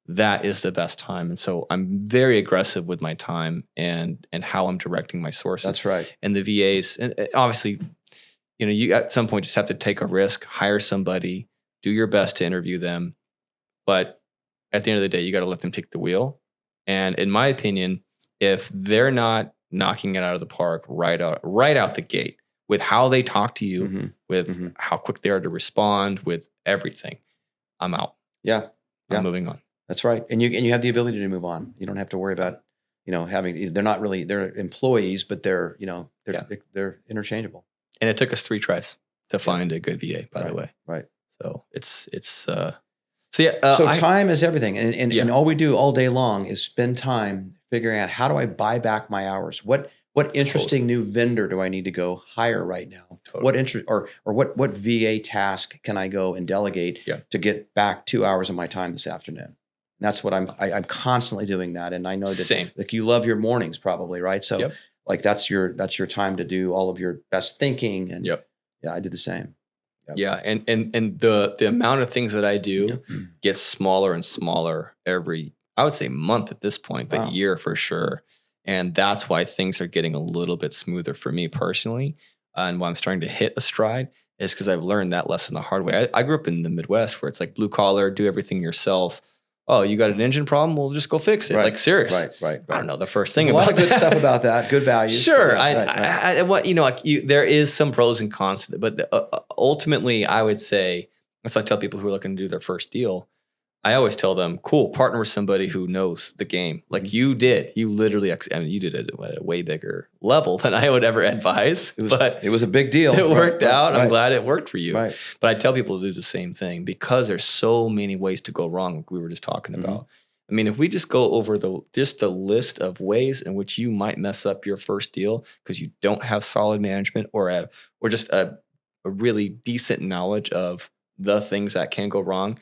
that is the best time. And so I'm very aggressive with my time and how I'm directing my sources. That's right. And the VAs, and obviously, you at some point just have to take a risk, hire somebody, do your best to interview them. But at the end of the day, you got to let them take the wheel. And in my opinion, if they're not knocking it out of the park right out the gate with how they talk to you, with how quick they are to respond, with everything, I'm out. Yeah. I'm moving on. That's right. And you have the ability to move on. You don't have to worry about, they're not really, they're employees, but they're interchangeable. And it took us 3 tries to find a good VA, by the way. Right. So so time is everything. And all we do all day long is spend time figuring out, how do I buy back my hours? What interesting new vendor do I need to go hire right now? Totally. What VA task can I go and delegate to get back 2 hours of my time this afternoon? And that's what I'm constantly doing that. And I know that like you love your mornings probably, right? So like that's your time to do all of your best thinking. And yeah, I do the same. Yep. Yeah. And the amount of things that I do gets smaller and smaller every, I would say, month at this point, but year for sure. And that's why things are getting a little bit smoother for me personally. And why I'm starting to hit a stride is because I've learned that lesson the hard way. I grew up in the Midwest where it's like blue collar, do everything yourself. Oh, you got an engine problem? Well, just go fix it. Right. Like serious. Right. I don't know the first thing There's about a lot of good stuff about that. Good values. Sure. Right. There is some pros and cons to it, but ultimately I would say, that's what I tell people who are looking to do their first deal. I always tell them, cool, partner with somebody who knows the game. Like you literally, you did it at a way bigger level than I would ever advise. It was a big deal. It worked out. I'm glad it worked for you. Right. But I tell people to do the same thing because there's so many ways to go wrong, like we were just talking about. I mean, if we just go over just a list of ways in which you might mess up your first deal because you don't have solid management or just a really decent knowledge of the things that can go wrong.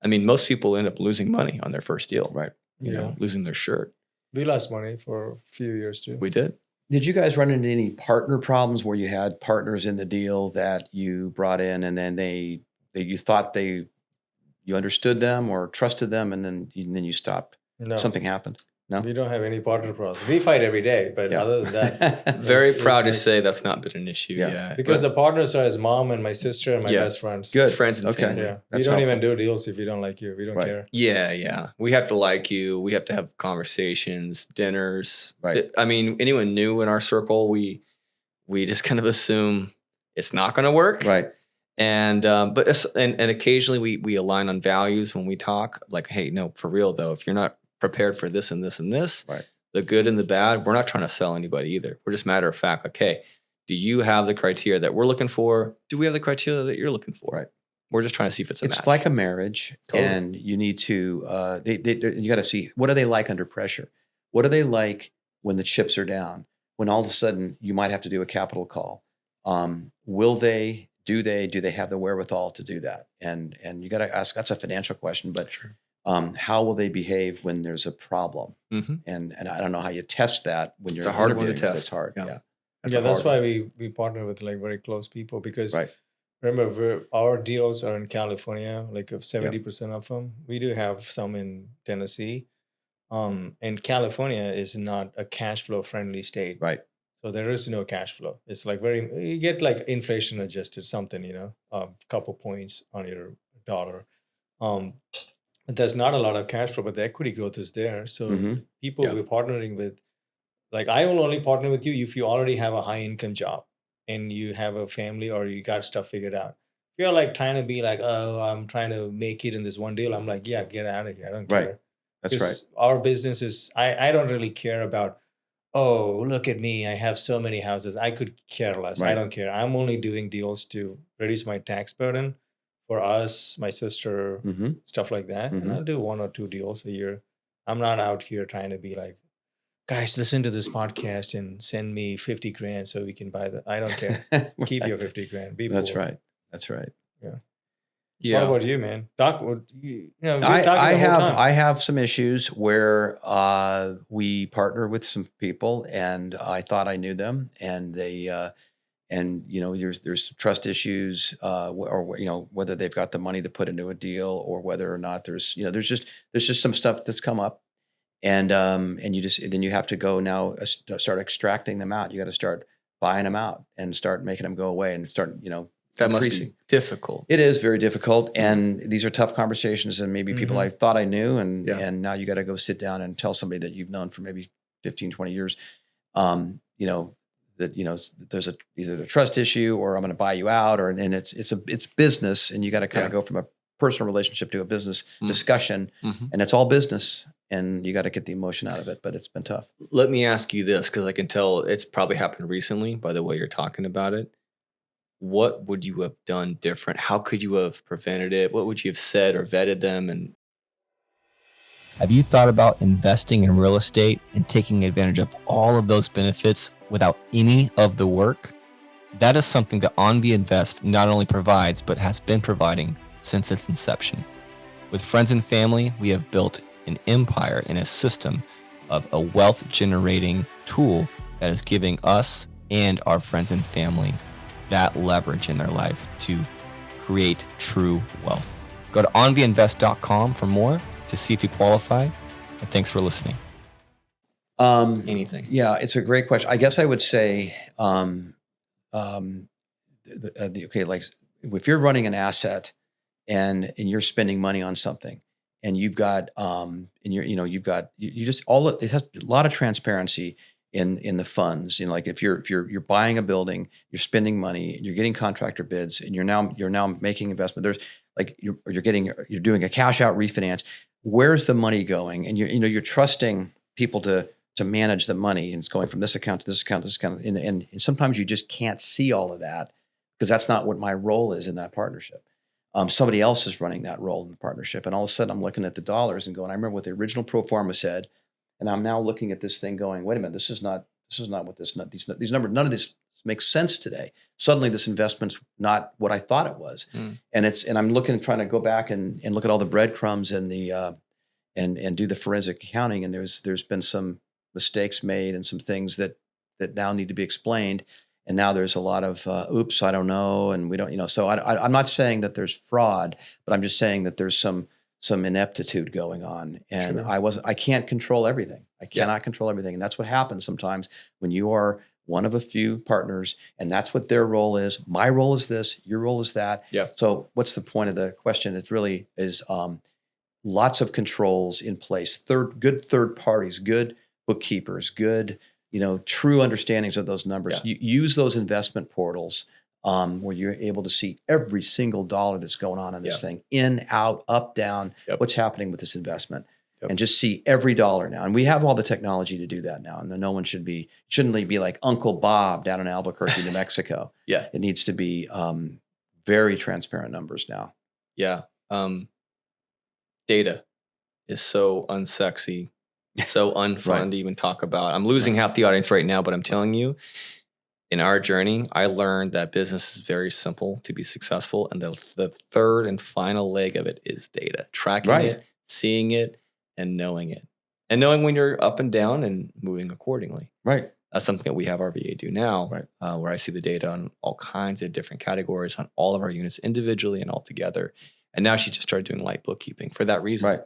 I mean, most people end up losing money on their first deal. Right. Losing their shirt. We lost money for a few years too. We did. Did you guys run into any partner problems where you had partners in the deal that you brought in and then you thought you understood them or trusted them and then you stopped? No. Something happened? No? We don't have any partner problems. We fight every day, but other than that. Very proud to say that's not been an issue. Yeah. Because the partners are his mom and my sister and my best friends. Good. Friends and family. Yeah. We don't even do deals if we don't like you. We don't care. Yeah. We have to like you. We have to have conversations, dinners. Right. I mean, anyone new in our circle, we just kind of assume it's not going to work. Right. And occasionally we align on values when we talk. Like, hey, no, for real though, if you're not prepared for this and this and this, right, the good and the bad, we're not trying to sell anybody either. We're just matter of fact, okay, do you have the criteria that we're looking for? Do we have the criteria that you're looking for? Right. We're just trying to see if it's a match. It's like a marriage, Totally. and you need to, you got to see, what are they like under pressure? What are they like when the chips are down? When all of a sudden you might have to do a capital call. Do they have the wherewithal to do that? And you got to ask, that's a financial question, but Sure. How will they behave when there's a problem? Mm-hmm. And I don't know how you test that when you're It's a hard one to interviewing, but test. It's hard. Yeah. Yeah. That's why we partner with like very close people because Right. remember our deals are in California, like of 70% of them. We do have some in Tennessee. And California is not a cash flow friendly state. Right. So there is no cash flow. It's like you get like inflation adjusted something, a couple points on your dollar. But there's not a lot of cash flow, but the equity growth is there. So people we're partnering with, like I will only partner with you if you already have a high income job and you have a family or you got stuff figured out. If you're like trying to be like, oh, I'm trying to make it in this one deal, I'm like, yeah, get out of here. I don't care. Right. That's right. Our business is, I don't really care about, oh, look at me, I have so many houses. I could care less. Right. I don't care. I'm only doing deals to reduce my tax burden for us, my sister, stuff like that. And I'll do 1 or 2 deals a year. I'm not out here trying to be like, guys, listen to this podcast and send me 50 grand so we can buy I don't care. Keep your 50 grand. Be That's poor. right. That's right. Yeah. What about you, man? I have some issues where we partner with some people, and I thought I knew them, and they and there's trust issues, or whether they've got the money to put into a deal, or whether or not there's just some stuff that's come up, and then you have to go now start extracting them out. You got to start buying them out and start making them go away and start that increasing. Must be difficult. It is very difficult, and these are tough conversations. And maybe people I thought I knew, and now you got to go sit down and tell somebody that you've known for maybe 15, 20 years, that there's either a trust issue, or I'm going to buy you out, and it's business, and you got to kind of go from a personal relationship to a business discussion, and it's all business, and you got to get the emotion out of it. But it's been tough. Let me ask you this, because I can tell it's probably happened recently by the way you're talking about it. What would you have done different? How could you have prevented it? What would you have said or vetted them? And have you thought about investing in real estate and taking advantage of all of those benefits without any of the work? That is something that AnVi Invest not only provides, but has been providing since its inception. With friends and family, we have built an empire and a system of a wealth generating tool that is giving us and our friends and family that leverage in their life to create true wealth. Go to anviinvest.com for more to see if you qualify. And thanks for listening. Anything. Yeah, it's a great question. I guess I would say, like if you're running an asset and you're spending money on something, and you've got it has a lot of transparency in the funds. Like if you're buying a building, you're spending money, and you're getting contractor bids, and you're now making investment. There's like you're doing a cash out refinance. Where's the money going? And you're trusting people to manage the money, and it's going from this account to this account to this account. And sometimes you just can't see all of that, because that's not what my role is in that partnership. Somebody else is running that role in the partnership, and all of a sudden I'm looking at the dollars and going, I remember what the original pro forma said. And I'm now looking at this thing going, wait a minute, this is not what these numbers, none of this makes sense today. Suddenly this investment's not what I thought it was. And I'm trying to go back and look at all the breadcrumbs and and do the forensic accounting. And there's been some mistakes made and some things that now need to be explained. And now there's a lot of, oops, I don't know. And we don't, so I'm not saying that there's fraud, but I'm just saying that there's some ineptitude going on, and I can't control everything. I cannot control everything. And that's what happens sometimes when you are one of a few partners, and that's what their role is. My role is this, your role is that. Yeah. So what's the point of the question? It really is lots of controls in place, good third parties, good bookkeepers, good, true understandings of those numbers. You use those investment portals where you're able to see every single dollar that's going on in this thing, in, out, up, down, what's happening with this investment, and just see every dollar now. And we have all the technology to do that now. And no one shouldn't be like Uncle Bob down in Albuquerque, New Mexico. It needs to be very transparent numbers now. Yeah. Data is so unsexy, so unfun to even talk about. I'm losing half the audience right now, but I'm telling you, in our journey, I learned that business is very simple to be successful. And the third and final leg of it is data. Tracking it, seeing it, and knowing it. And knowing when you're up and down and moving accordingly. Right. That's something that we have our VA do now, where I see the data on all kinds of different categories on all of our units individually and all together. And now she just started doing light bookkeeping for that reason. Right.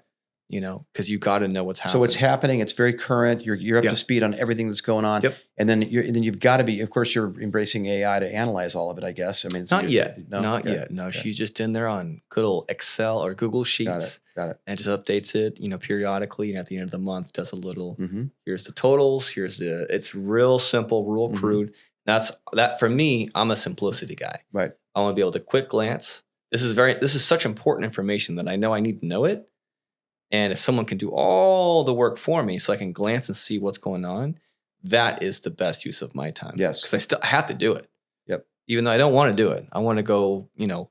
Because you got to know what's happening. So what's happening? It's very current. You're up to speed on everything that's going on. And then you've got to be. Of course, you're embracing AI to analyze all of it. I guess. I mean, not yet. Not yet. No, she's just in there on good old Excel or Google Sheets. Got it. And just updates it, periodically. And at the end of the month, does a little. Here's the totals. It's real simple, real crude. That for me. I'm a simplicity guy. Right. I want to be able to quick glance. This is such important information that I know I need to know it. And if someone can do all the work for me so I can glance and see what's going on, that is the best use of my time. Yes. Because I have to do it. Yep. Even though I don't want to do it. I want to go,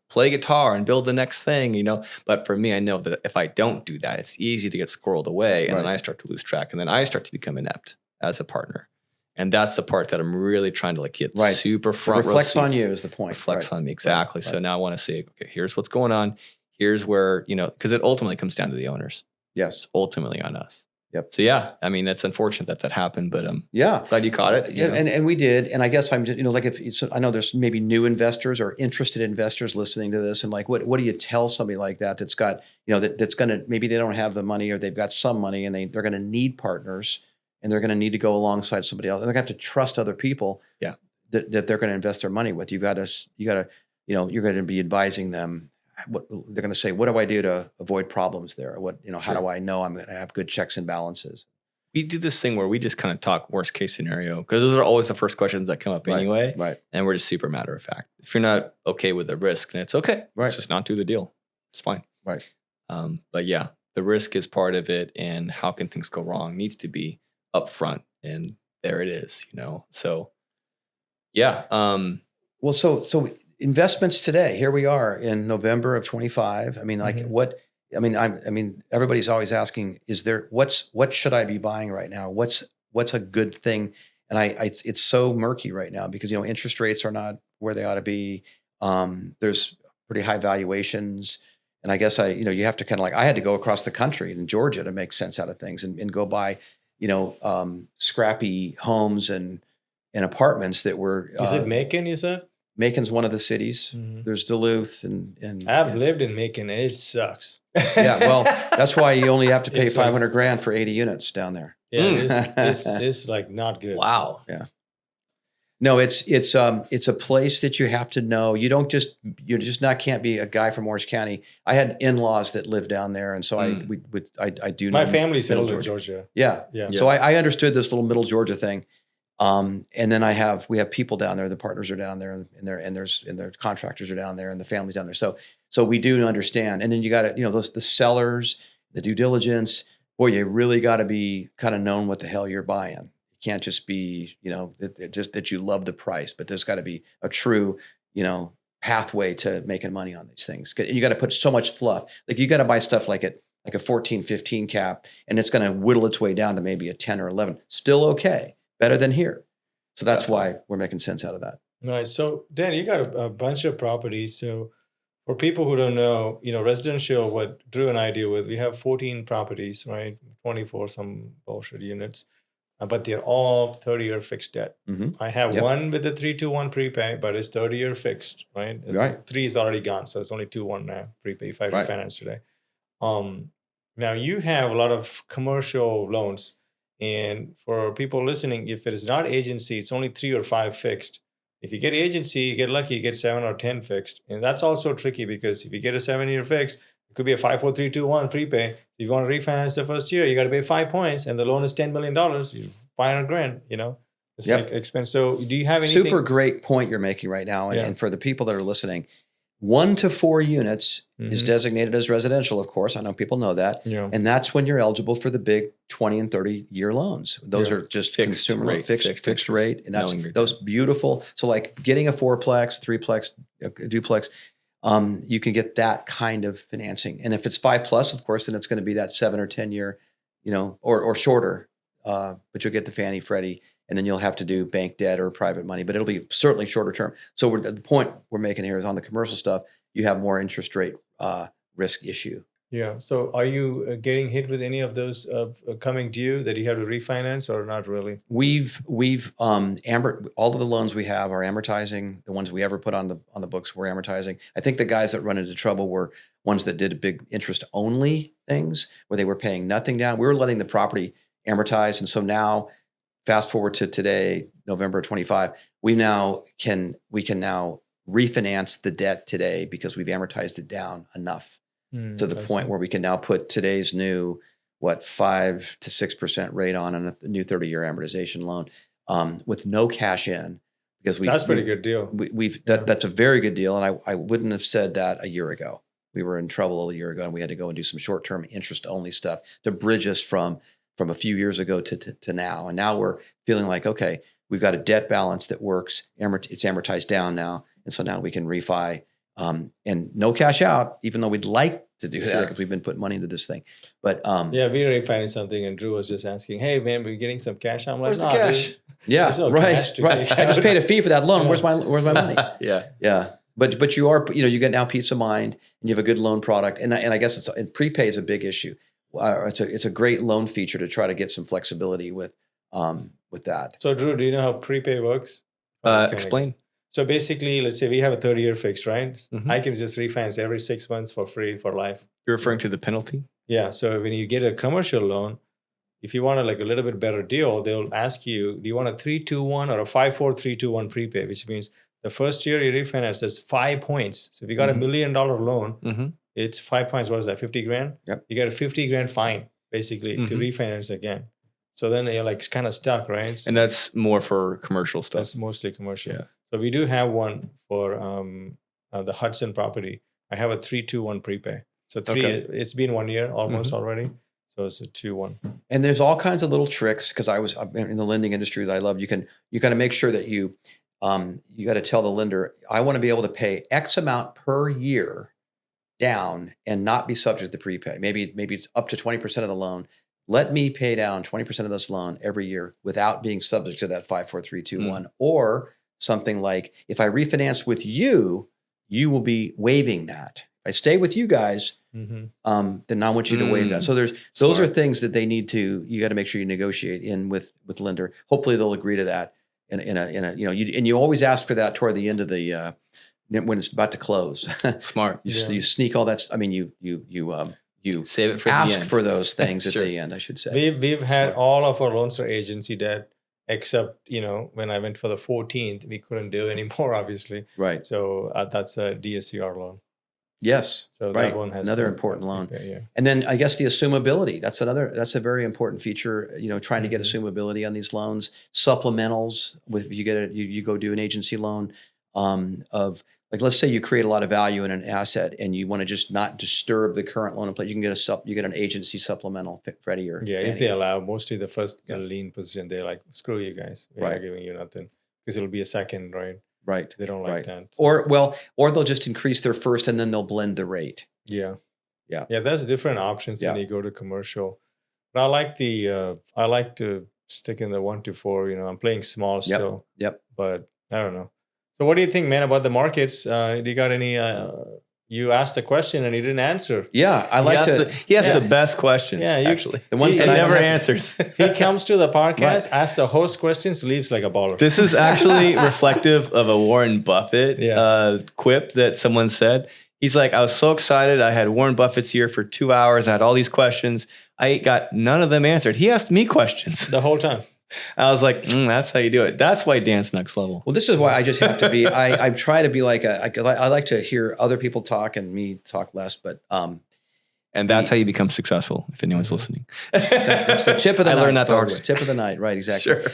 play guitar and build the next thing, But for me, I know that if I don't do that, it's easy to get squirreled away. And then I start to lose track. And then I start to become inept as a partner. And that's the part that I'm really trying to like get Right. super front row reflects seats. on you is the point. Reflects on me. Exactly. Right. So now I want to say, okay, here's what's going on. Here's where, because it ultimately comes down to the owners. Yes. It's ultimately on us. Yep. So yeah, I mean, it's unfortunate that happened, but yeah, glad you caught it. Yeah, and we did. And I guess I'm just, like if it's, I know there's maybe new investors or interested investors listening to this, and like, what do you tell somebody like that that's got, that's going to, maybe they don't have the money or they've got some money and they're going to need partners and they're going to need to go alongside somebody else. And they're going to have to trust other people. Yeah. That they're going to invest their money with. You're going to be advising them. What they're going to say, what do I do to avoid problems there? What, how do I know I'm going to have good checks and balances? We do this thing where we just kind of talk worst case scenario because those are always the first questions that come up anyway. Right. And we're just super matter of fact. If you're not okay with the risk, then it's okay. Right. Let's just not do the deal. It's fine. Right. But yeah, the risk is part of it, and how can things go wrong needs to be upfront, and there it is. So yeah. Well, so investments today. Here we are in November of 25. I mean, like what? I mean, everybody's always asking, what should I be buying right now? What's a good thing? And it's so murky right now because, interest rates are not where they ought to be. There's pretty high valuations. And I guess you have to kind of like, I had to go across the country in Georgia to make sense out of things and go buy, scrappy homes and apartments that were. Is it Macon, you said? Macon's one of the cities. There's Duluth and I've lived in Macon and it sucks. Yeah, well, that's why you only have to pay $500,000 for 80 units down there. Yeah, it's like not good. Wow. Yeah. No, it's a place that you have to know. You can't be a guy from Orange County. I had in-laws that lived down there, and so I do know. My family's in Georgia. Yeah. So I understood this little middle Georgia thing. And then we have people down there. The partners are down there, and their contractors are down there, and the families down there. So we do understand. And then you got to, the sellers, the due diligence. Boy, you really got to be kind of known what the hell you're buying. You can't just be, just that you love the price, but there's got to be a true, pathway to making money on these things. And you got to put so much fluff. Like you got to buy stuff like a 14, 15 cap, and it's going to whittle its way down to maybe a 10 or 11. Still okay. Better than here. So that's why we're making sense out of that. Nice. So Dan, you got a bunch of properties. So for people who don't know, residential, what Drew and I deal with, we have 14 properties, right? 24 some bullshit units, but they're all 30-year fixed debt. Mm-hmm. I have one with a 3-2-1 prepay, but it's 30-year fixed, right? Right. 3 is already gone. So it's only 2-1 now prepay if I refinance today. Now you have a lot of commercial loans. And for people listening, if it is not agency, it's only 3 or 5 fixed. If you get agency, you get lucky, you get 7 or 10 fixed. And that's also tricky because if you get a 7-year fixed, it could be a 5, 4, 3, 2, 1 prepay. If you want to refinance the first year, you got to pay 5 points, and the loan is $10 million. You're $500,000. It's like expense. So do you have anything? Super great point you're making right now. And for the people that are listening, 1 to 4 units is designated as residential, of course. I know people know that. Yeah. And that's when you're eligible for the big 20 and 30 year loans. Those are just fixed rate, fixed rate. And that's those beautiful. So like getting a 4-plex, 3-plex, duplex, you can get that kind of financing. And if it's 5+, of course, then it's going to be that 7 or 10 year, or shorter. But you'll get the Fannie, Freddie, and then you'll have to do bank debt or private money, but it'll be certainly shorter term. So the point we're making here is on the commercial stuff, you have more interest rate risk issue. Yeah. So are you getting hit with any of those coming due that you have to refinance or not really? We've all of the loans we have are amortizing. The ones we ever put on the books we're amortizing. I think the guys that run into trouble were ones that did big interest only things where they were paying nothing down. We were letting the property amortize, and so now, fast forward to today, November 25, we can now refinance the debt today because we've amortized it down enough to the point where we can now put today's new 5 to 6% rate on a new 30-year amortization loan with no cash in, because that's a pretty good deal. That's a very good deal, and I wouldn't have said that a year ago. We were in trouble a year ago, and we had to go and do some short-term interest only stuff to bridge us from a few years ago to now. And now we're feeling like, okay, we've got a debt balance that works. It's amortized down now. And so now we can refi and no cash out, even though we'd like to do that because we've been putting money into this thing. But yeah, we refinanced something, and Drew was just asking, "Hey man, we're getting some cash." I'm like, "Where's the cash?" Dude, yeah, no right. I just paid a fee for that loan. Where's my money? Yeah. But you are, you get now peace of mind, and you have a good loan product, and I guess prepay is a big issue. It's a great loan feature to try to get some flexibility with that. So Drew, do you know how prepay works? Explain. So basically, let's say we have a 30-year fixed, right? Mm-hmm. I can just refinance every 6 months for free for life. You're referring to the penalty? Yeah. So when you get a commercial loan, if you want a little bit better deal, they'll ask you, do you want a 3-2-1 or a 5-4-3-2-1 prepay? Which means the first year you refinance, there's 5 points. So if you got $1 million loan, it's 5 points. What is that? 50 grand? Yep. You get a 50 grand fine basically to refinance again. So then you're kind of stuck, right? And that's more for commercial stuff. That's mostly commercial. Yeah. So we do have one for the Hudson property. I have a 3-2-1 prepay. So it's been 1 year almost already. So it's a 2-1. And there's all kinds of little tricks because I'm in the lending industry that I love. You got to make sure that you got to tell the lender, I want to be able to pay X amount per year down and not be subject to prepay. Maybe it's up to 20% of the loan. Let me pay down 20% of this loan every year without being subject to that 5-4-3-2-1 or something like, if I refinance with you, you will be waiving that. If I stay with you guys, then I want you to waive that. So those are things that you got to make sure you negotiate in with lender. Hopefully they'll agree to that and you always ask for that toward the end of the when it's about to close. Smart. You sneak all that. I mean, you save it for ask the end. for those things at the end, I should say. We've had all of our loans for agency debt, except when I went for the 14th, we couldn't do anymore, obviously. Right. So that's a DSCR loan. Yes. So right. that one has another important loan. Yeah. And then I guess the assumability. That's a very important feature. Trying to get assumability on these loans. Supplementals. If you get you go do an agency loan of. Like, let's say you create a lot of value in an asset and you want to just not disturb the current loan in place. You can get an agency supplemental, Freddie or yeah, Fannie. if they allow. Mostly the first lien position, they're like, screw you guys. We're Right. not giving you nothing because it'll be a second, right? Right. They don't like that. Or they'll just increase their first and then they'll blend the rate. Yeah. Yeah. Yeah, there's different options when you go to commercial. But I like to stick in the 1 to 4. I'm playing small still. Yep. But I don't know. So what do you think, man, about the markets? Do you got any? You asked a question and he didn't answer. Yeah, He asked the best questions. Yeah, actually, the ones he that never answers. He comes to the podcast, asks the host questions, leaves like a baller. This is actually reflective of a Warren Buffett quip that someone said. He's like, I was so excited. I had Warren Buffett's here for 2 hours. I had all these questions. I got none of them answered. He asked me questions the whole time. I was like, that's how you do it. That's why Dan's next level. Well, this is why I just have to be, I try to be like, I like to hear other people talk and me talk less, but. And that's how you become successful, if anyone's listening. That's the tip of the night. I learned that the hard way. Tip of the night, right, exactly. Sure.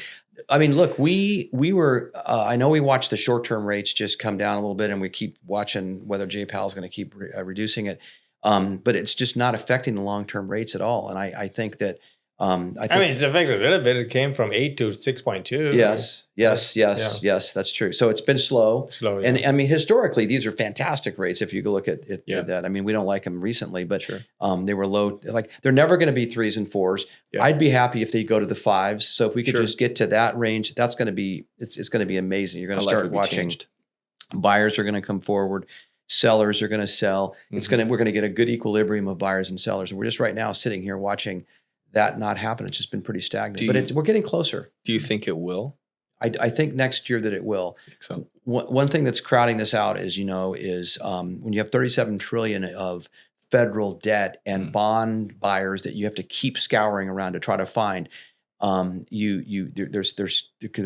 I mean, look, we were, I know we watched the short-term rates just come down a little bit and we keep watching whether Jay Powell's going to keep reducing it. But it's just not affecting the long-term rates at all. And I think that, I mean, it's affected a little bit. It came from 8 to 6.2. Yes, that's true. So it's been slow. Yeah. And I mean, historically, these are fantastic rates. If you go look at that, I mean, we don't like them recently, but they were low. Like they're never going to be 3s and 4s. Yeah. I'd be happy if they go to the 5s. So if we could just get to that range, that's going to be, it's going to be amazing. You're going to start watching. Buyers are going to come forward. Sellers are going to sell. We're going to get a good equilibrium of buyers and sellers. And we're just right now sitting here watching that not happen. It's just been pretty stagnant, we're getting closer. Do you think it will? I think next year that it will. So one thing that's crowding this out is when you have 37 trillion of federal debt and bond buyers that you have to keep scouring around to try to find, there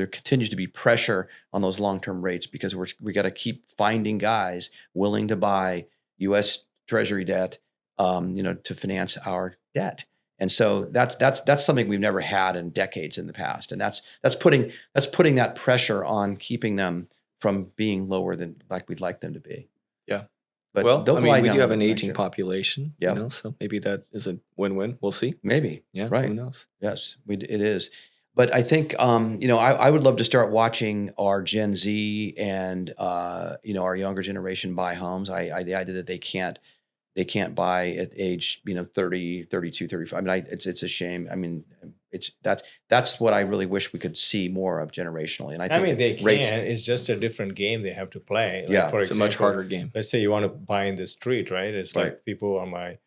continues to be pressure on those long-term rates because we got to keep finding guys willing to buy U.S. Treasury debt, to finance our debt. And so that's something we've never had in decades in the past, and that's putting that pressure on keeping them from being lower than like we'd like them to be. Yeah, but we do have an aging population. Yeah, so maybe that is a win-win. We'll see. Maybe. Yeah. Right. Who knows? It is. But I think I would love to start watching our Gen Z and our younger generation buy homes. The idea that they can't they can't buy at age 30, 32, 35. I mean, it's a shame. I mean, that's what I really wish we could see more of generationally. And I think they can. It's just a different game they have to play. Like, yeah, for it's example, a much harder game. Let's say you want to buy in the street, right? It's like people on my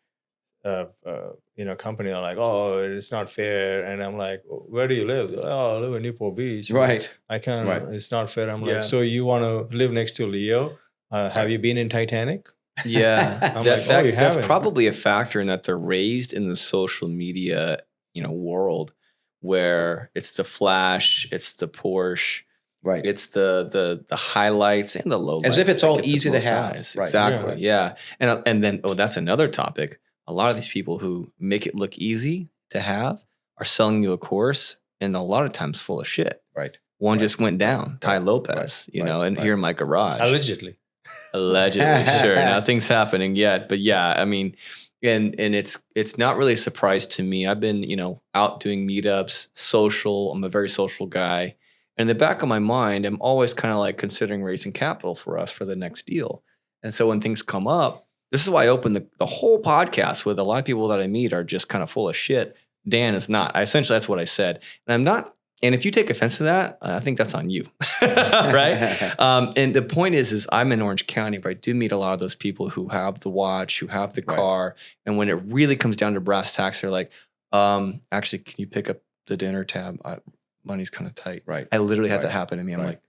company are like, oh, it's not fair. And I'm like, where do you live? Like, oh, I live in Newport Beach. Right. I can't, it's not fair. I'm like, so you want to live next to Leo? Have you been in Titanic? Yeah. That's probably a factor in that they're raised in the social media, world where it's the flash, it's the Porsche, right? It's the highlights and the lowlights. As if it's all easy to have. Right. Exactly. Yeah. And then, that's another topic. A lot of these people who make it look easy to have are selling you a course and a lot of times full of shit. Right. One just went down, Ty Lopez, here in my garage. Allegedly, sure. Nothing's happening yet, but yeah, I mean, and it's not really a surprise to me. I've been, out doing meetups, social. I'm a very social guy. And in the back of my mind, I'm always kind of like considering raising capital for us for the next deal. And so when things come up, this is why I open the whole podcast with a lot of people that I meet are just kind of full of shit. Dan is not. Essentially, that's what I said. And I'm not. And if you take offense to that, I think that's on you, right? And the point is I'm in Orange County, but I do meet a lot of those people who have the watch, who have the car. And when it really comes down to brass tacks, they're like, actually, can you pick up the dinner tab? Money's kind of tight. Right. I literally had that happen to me. I'm like,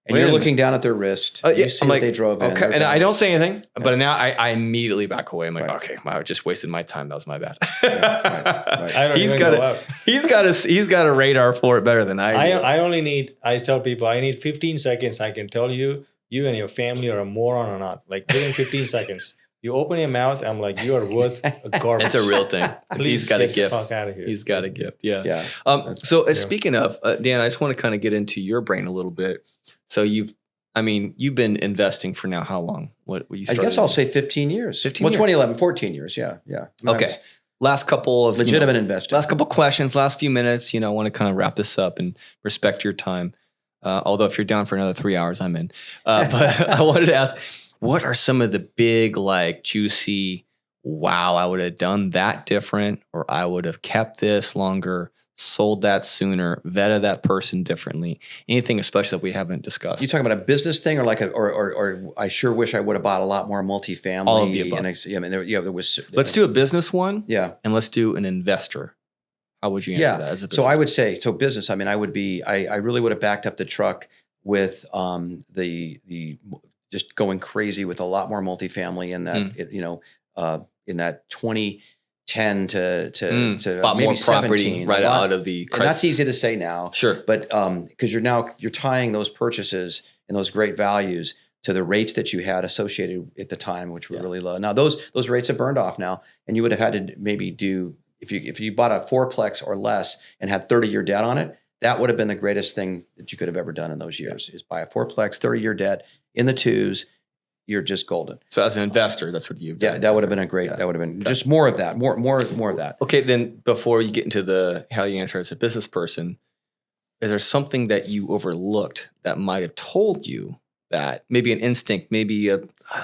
and you're looking down at their wrist. You see what they drove in. Okay. And I don't say anything, but now I immediately back away. I'm like, okay, I just wasted my time. That was my bad. I don't he's got a radar for it better than I do. I tell people I need 15 seconds. I can tell you and your family are a moron or not. Like within 15 seconds. You open your mouth, I'm like, you are worth a garbage. It's a real thing. Please he's got a gift. The fuck out of here. He's got a gift. Yeah. Speaking of, Dan, I just want to kind of get into your brain a little bit. So you've been investing for now how long? What you started? I guess I'll say 15 years. 2011, 14 years. Yeah. Okay. Last couple of legitimate investing. Last couple of questions, last few minutes. I want to kind of wrap this up and respect your time. Although if you're down for another 3 hours, I'm in. But I wanted to ask, what are some of the big, juicy, wow, I would have done that different, or I would have kept this longer, sold that sooner, vetted that person differently? Anything especially that we haven't discussed? You talking about a business thing, or or I sure wish I would have bought a lot more multifamily. All of the above. There was. Let's do a business one. Yeah, and let's do an investor. How would you answer that as a business? So I would say, business. I mean, I really would have backed up the truck with the just going crazy with a lot more multifamily in that in that 2010 to bought maybe more property 17, right out of the crisis. And that's easy to say now. Sure. But because you're tying those purchases and those great values to the rates that you had associated at the time, which were really low. Now those rates have burned off now, and you would have had to maybe do, if you bought a fourplex or less and had 30-year debt on it, that would have been the greatest thing that you could have ever done in those years, is buy a fourplex, 30-year debt in the twos. You're just golden. So as an investor, that's what you've done. Yeah, that would have been a great. Yeah. That would have been just more of that. More of that. Okay, then before you get into how you answer as a business person, is there something that you overlooked that might have told you that, maybe an instinct, maybe a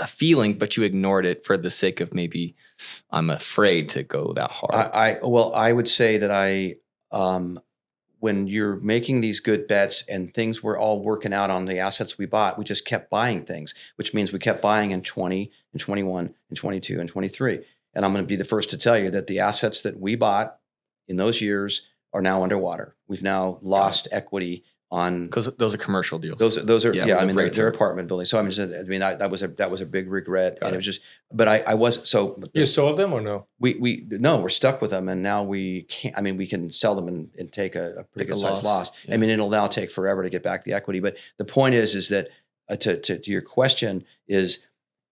feeling, but you ignored it for the sake of maybe I'm afraid to go that hard? I would say that when you're making these good bets and things were all working out on the assets we bought, we just kept buying things, which means we kept buying in 20 and 21 and 22 and 23. And I'm going to be the first to tell you that the assets that we bought in those years are now underwater. We've now lost equity on, because those are commercial deals. Those are they're apartment buildings. So that was a big regret. And it was just, but I was so. You sold them or no? No, we're stuck with them, and now we can't. I mean, we can sell them and take a pretty good size loss. Yeah. I mean, it'll now take forever to get back the equity. But the point is that to your question is,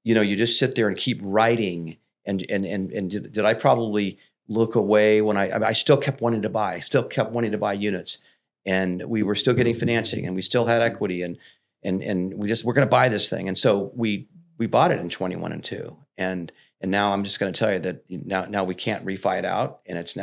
you just sit there and keep writing. And did I probably look away when I still kept wanting to buy units. And we were still getting financing, and we still had equity, and we're going to buy this thing. And so we bought it in 21 and 2. And now I'm just going to tell you that now we can't refi it out, and it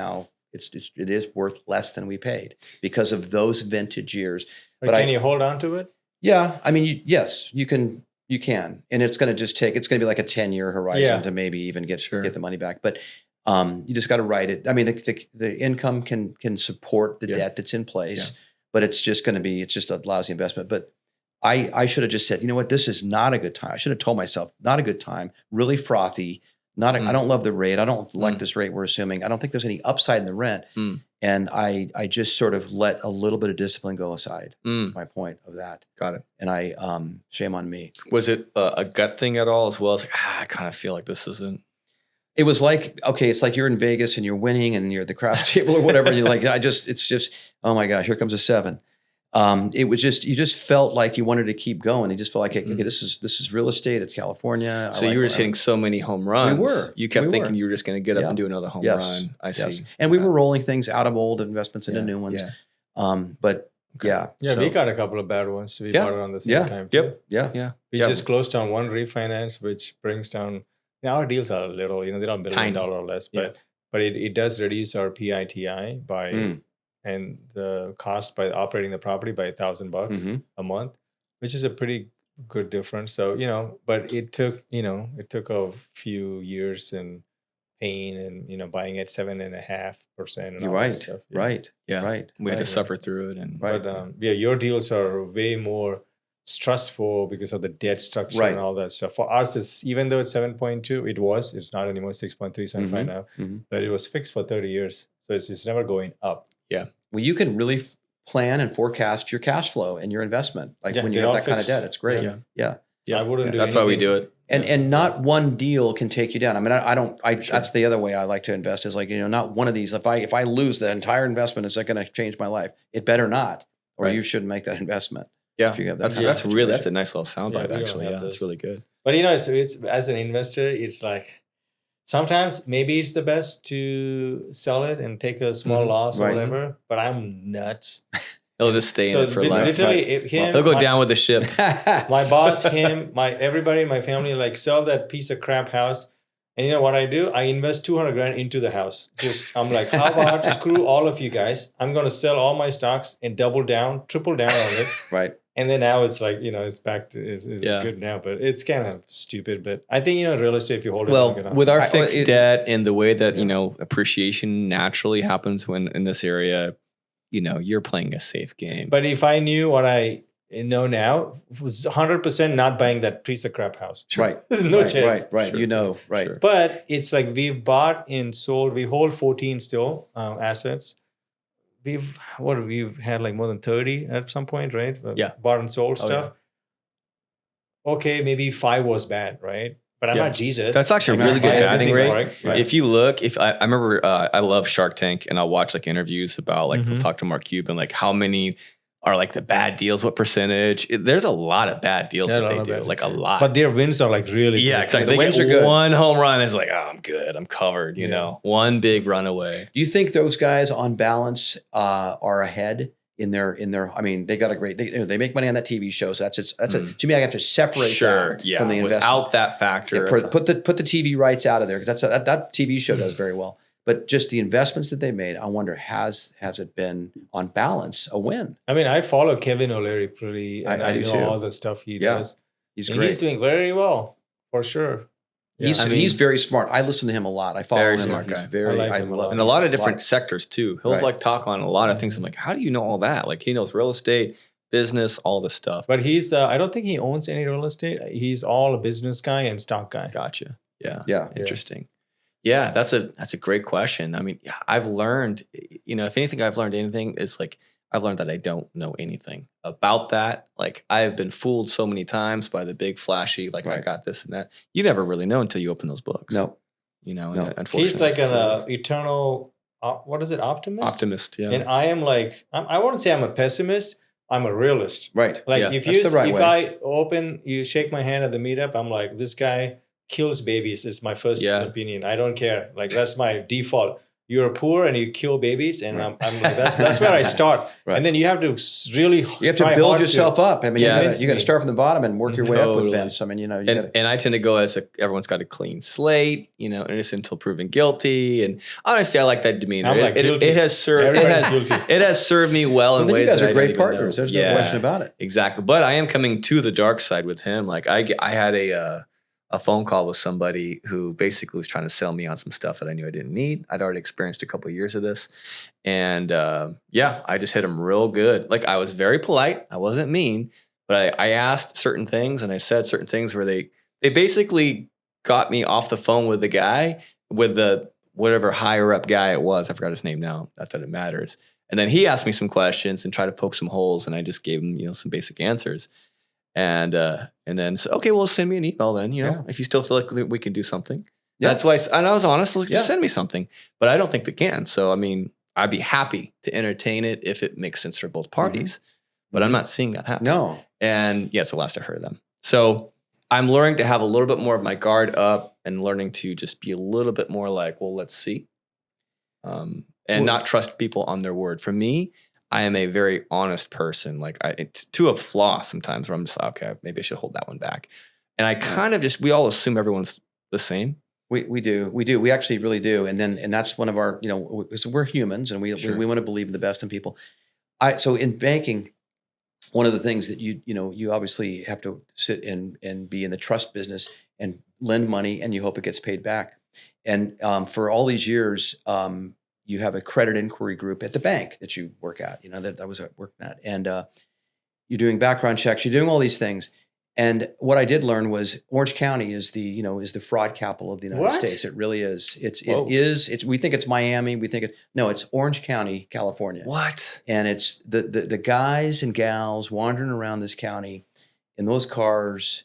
is worth less than we paid because of those vintage years. But can you hold on to it? Yeah, I mean, yes, you can You can, and it's going to be like a 10-year horizon to maybe even get the money back. But you just got to write it. I mean, the income can support the debt that's in place, but it's just a lousy investment. But I should have just said, you know what, this is not a good time. I should have told myself, not a good time, really frothy. I don't love the rate. I don't like this rate we're assuming. I don't think there's any upside in the rent. And I just sort of let a little bit of discipline go aside. My point of that. Got it. And shame on me. Was it a gut thing at all as well? It's like, I kind of feel like this isn't. It was like, okay, it's like you're in Vegas and you're winning and you're at the craps table or whatever. And you're like, it's just, oh my gosh, here comes a 7. It was just, you just felt like you wanted to keep going. You just felt like, okay, this is real estate. It's California. So you were just hitting so many home runs. We were. You kept thinking you were just going to get up and do another home run. I see. And we were rolling things out of old investments into new ones. But Yeah, we got a couple of bad ones. We bought it on the same time. Yeah. We just closed down one refinance, which brings down, our deals are a little, they're not $1 billion or less, but it does reduce our PITI by, and the cost by operating the property by $1,000 a month, which is a pretty good difference. So, but it took a few years and pain and, buying at 7.5% and all that stuff. Right. We had to suffer through it. But your deals are way more stressful because of the debt structure and all that stuff. For us, it's, even though it's 7.2, it's not anymore 6.375 now, but it was fixed for 30 years. So it's never going up. Yeah. Well, you can really plan and forecast your cash flow and your investment. Like when you have that kind of debt, it's great. Yeah. I wouldn't do that's anything. why we do it. And not one deal can take you down. I mean, that's the other way I like to invest is like, not one of these. If I lose the entire investment, is that going to change my life? It better not, or you shouldn't make that investment. Yeah. That's a nice little soundbite actually. Yeah. That's really good. But it's as an investor, it's like, sometimes maybe it's the best to sell it and take a small loss or whatever, but I'm nuts. He'll just stay in it for life. Literally, he'll go down with the ship. My boss, everybody in my family, like, sell that piece of crap house. And you know what I do? I invest $200,000 into the house. I'm like, how about screw all of you guys? I'm going to sell all my stocks and double down, triple down on it. Right. And then now it's like, it's back to, is good now, but it's kind of stupid. But I think, real estate, if you hold it long enough. With our fixed debt and the way that, appreciation naturally happens when in this area, you're playing a safe game. But if I knew what I know now, was 100% not buying that piece of crap house. Right. There's no chance. Right. Sure. Right. Sure. But it's like we've bought and sold, we hold 14 still assets. We've had like more than 30 at some point, right? Bought and sold stuff. Yeah. Okay, maybe 5 was bad, right? But I'm not Jesus. That's actually a really good batting rate. Right. If you look, I remember, I love Shark Tank, and I'll watch like interviews about like they'll talk to Mark Cuban, like how many are like the bad deals, what percentage? There's a lot of bad deals that they do, like a lot. But their wins are like really good. Exactly. The wins are good. One home run is like, oh, I'm good, I'm covered. You know, one big runaway. Do you think those guys on balance are ahead in their? I mean, they got a great. They make money on that TV show. So to me, I have to separate that from the investment. Without that factor, put the TV rights out of there because that TV show does very well. But just the investments that they made, I wonder, has it been on balance a win? I mean, I follow Kevin O'Leary pretty, and I know all the stuff he does. He's and great. He's doing very well, for sure. Yeah. He's very smart. I listen to him a lot. I follow him. Smart guy. He's very, I like him a lot. In a lot of different sectors too. He'll like talk on a lot of things. I'm like, how do you know all that? Like he knows real estate, business, all this stuff. But he's, I don't think he owns any real estate. He's all a business guy and stock guy. Gotcha. Yeah. Interesting. Yeah, that's a great question. I mean, I've learned, if anything, I've learned anything is like, I've learned that I don't know anything about that. Like I've been fooled so many times by the big flashy, like I got this and that. You never really know until you open those books. No. Unfortunately. He's like an eternal, what is it? Optimist? Optimist. Yeah. And I am like, I wouldn't say I'm a pessimist. I'm a realist. Right. Like if you shake my hand at the meetup, I'm like, this guy kills babies is my first opinion. I don't care. Like that's my default. you're poor and you kill babies, and that's where I start. Right. And then you have to really build yourself up. I mean, Yeah. you got to start from the bottom and work your way up with Vince. I mean, and I tend to go as everyone's got a clean slate, innocent until proven guilty. And honestly, I like that demeanor. I'm like it has served me well in ways. You guys that are great partners. There's no question about it. Exactly. But I am coming to the dark side with him. Like I had a phone call with somebody who basically was trying to sell me on some stuff that I knew I didn't need. I'd already experienced a couple of years of this. And I just hit him real good. Like I was very polite. I wasn't mean, but I asked certain things and I said certain things where they basically got me off the phone with the guy, with the whatever higher up guy it was. I forgot his name now. Not that it matters. And then he asked me some questions and tried to poke some holes, and I just gave him, some basic answers. And then so, okay, well, send me an email then, if you still feel like we can do something. Yeah. That's why, and I was honest, just send me something, but I don't think they can. So, I mean, I'd be happy to entertain it if it makes sense for both parties, but I'm not seeing that happen. No. And it's the last I heard of them. So I'm learning to have a little bit more of my guard up and learning to just be a little bit more like, well, let's see. And not trust people on their word. For me, I am a very honest person, like to a flaw sometimes, where I'm just like, okay, maybe I should hold that one back. And I kind of we all assume everyone's the same. We do. We actually really do. And that's one of our, so we're humans, and we want to believe in the best in people. So in banking, one of the things that you obviously have to sit and be in the trust business and lend money, and you hope it gets paid back. And for all these years, you have a credit inquiry group at the bank that you work at, that I was working at, and you're doing background checks, you're doing all these things. And what I did learn was Orange County is the fraud capital of the United States. It really is. We think it's Miami. It's Orange County, California. What? And it's the guys and gals wandering around this county in those cars,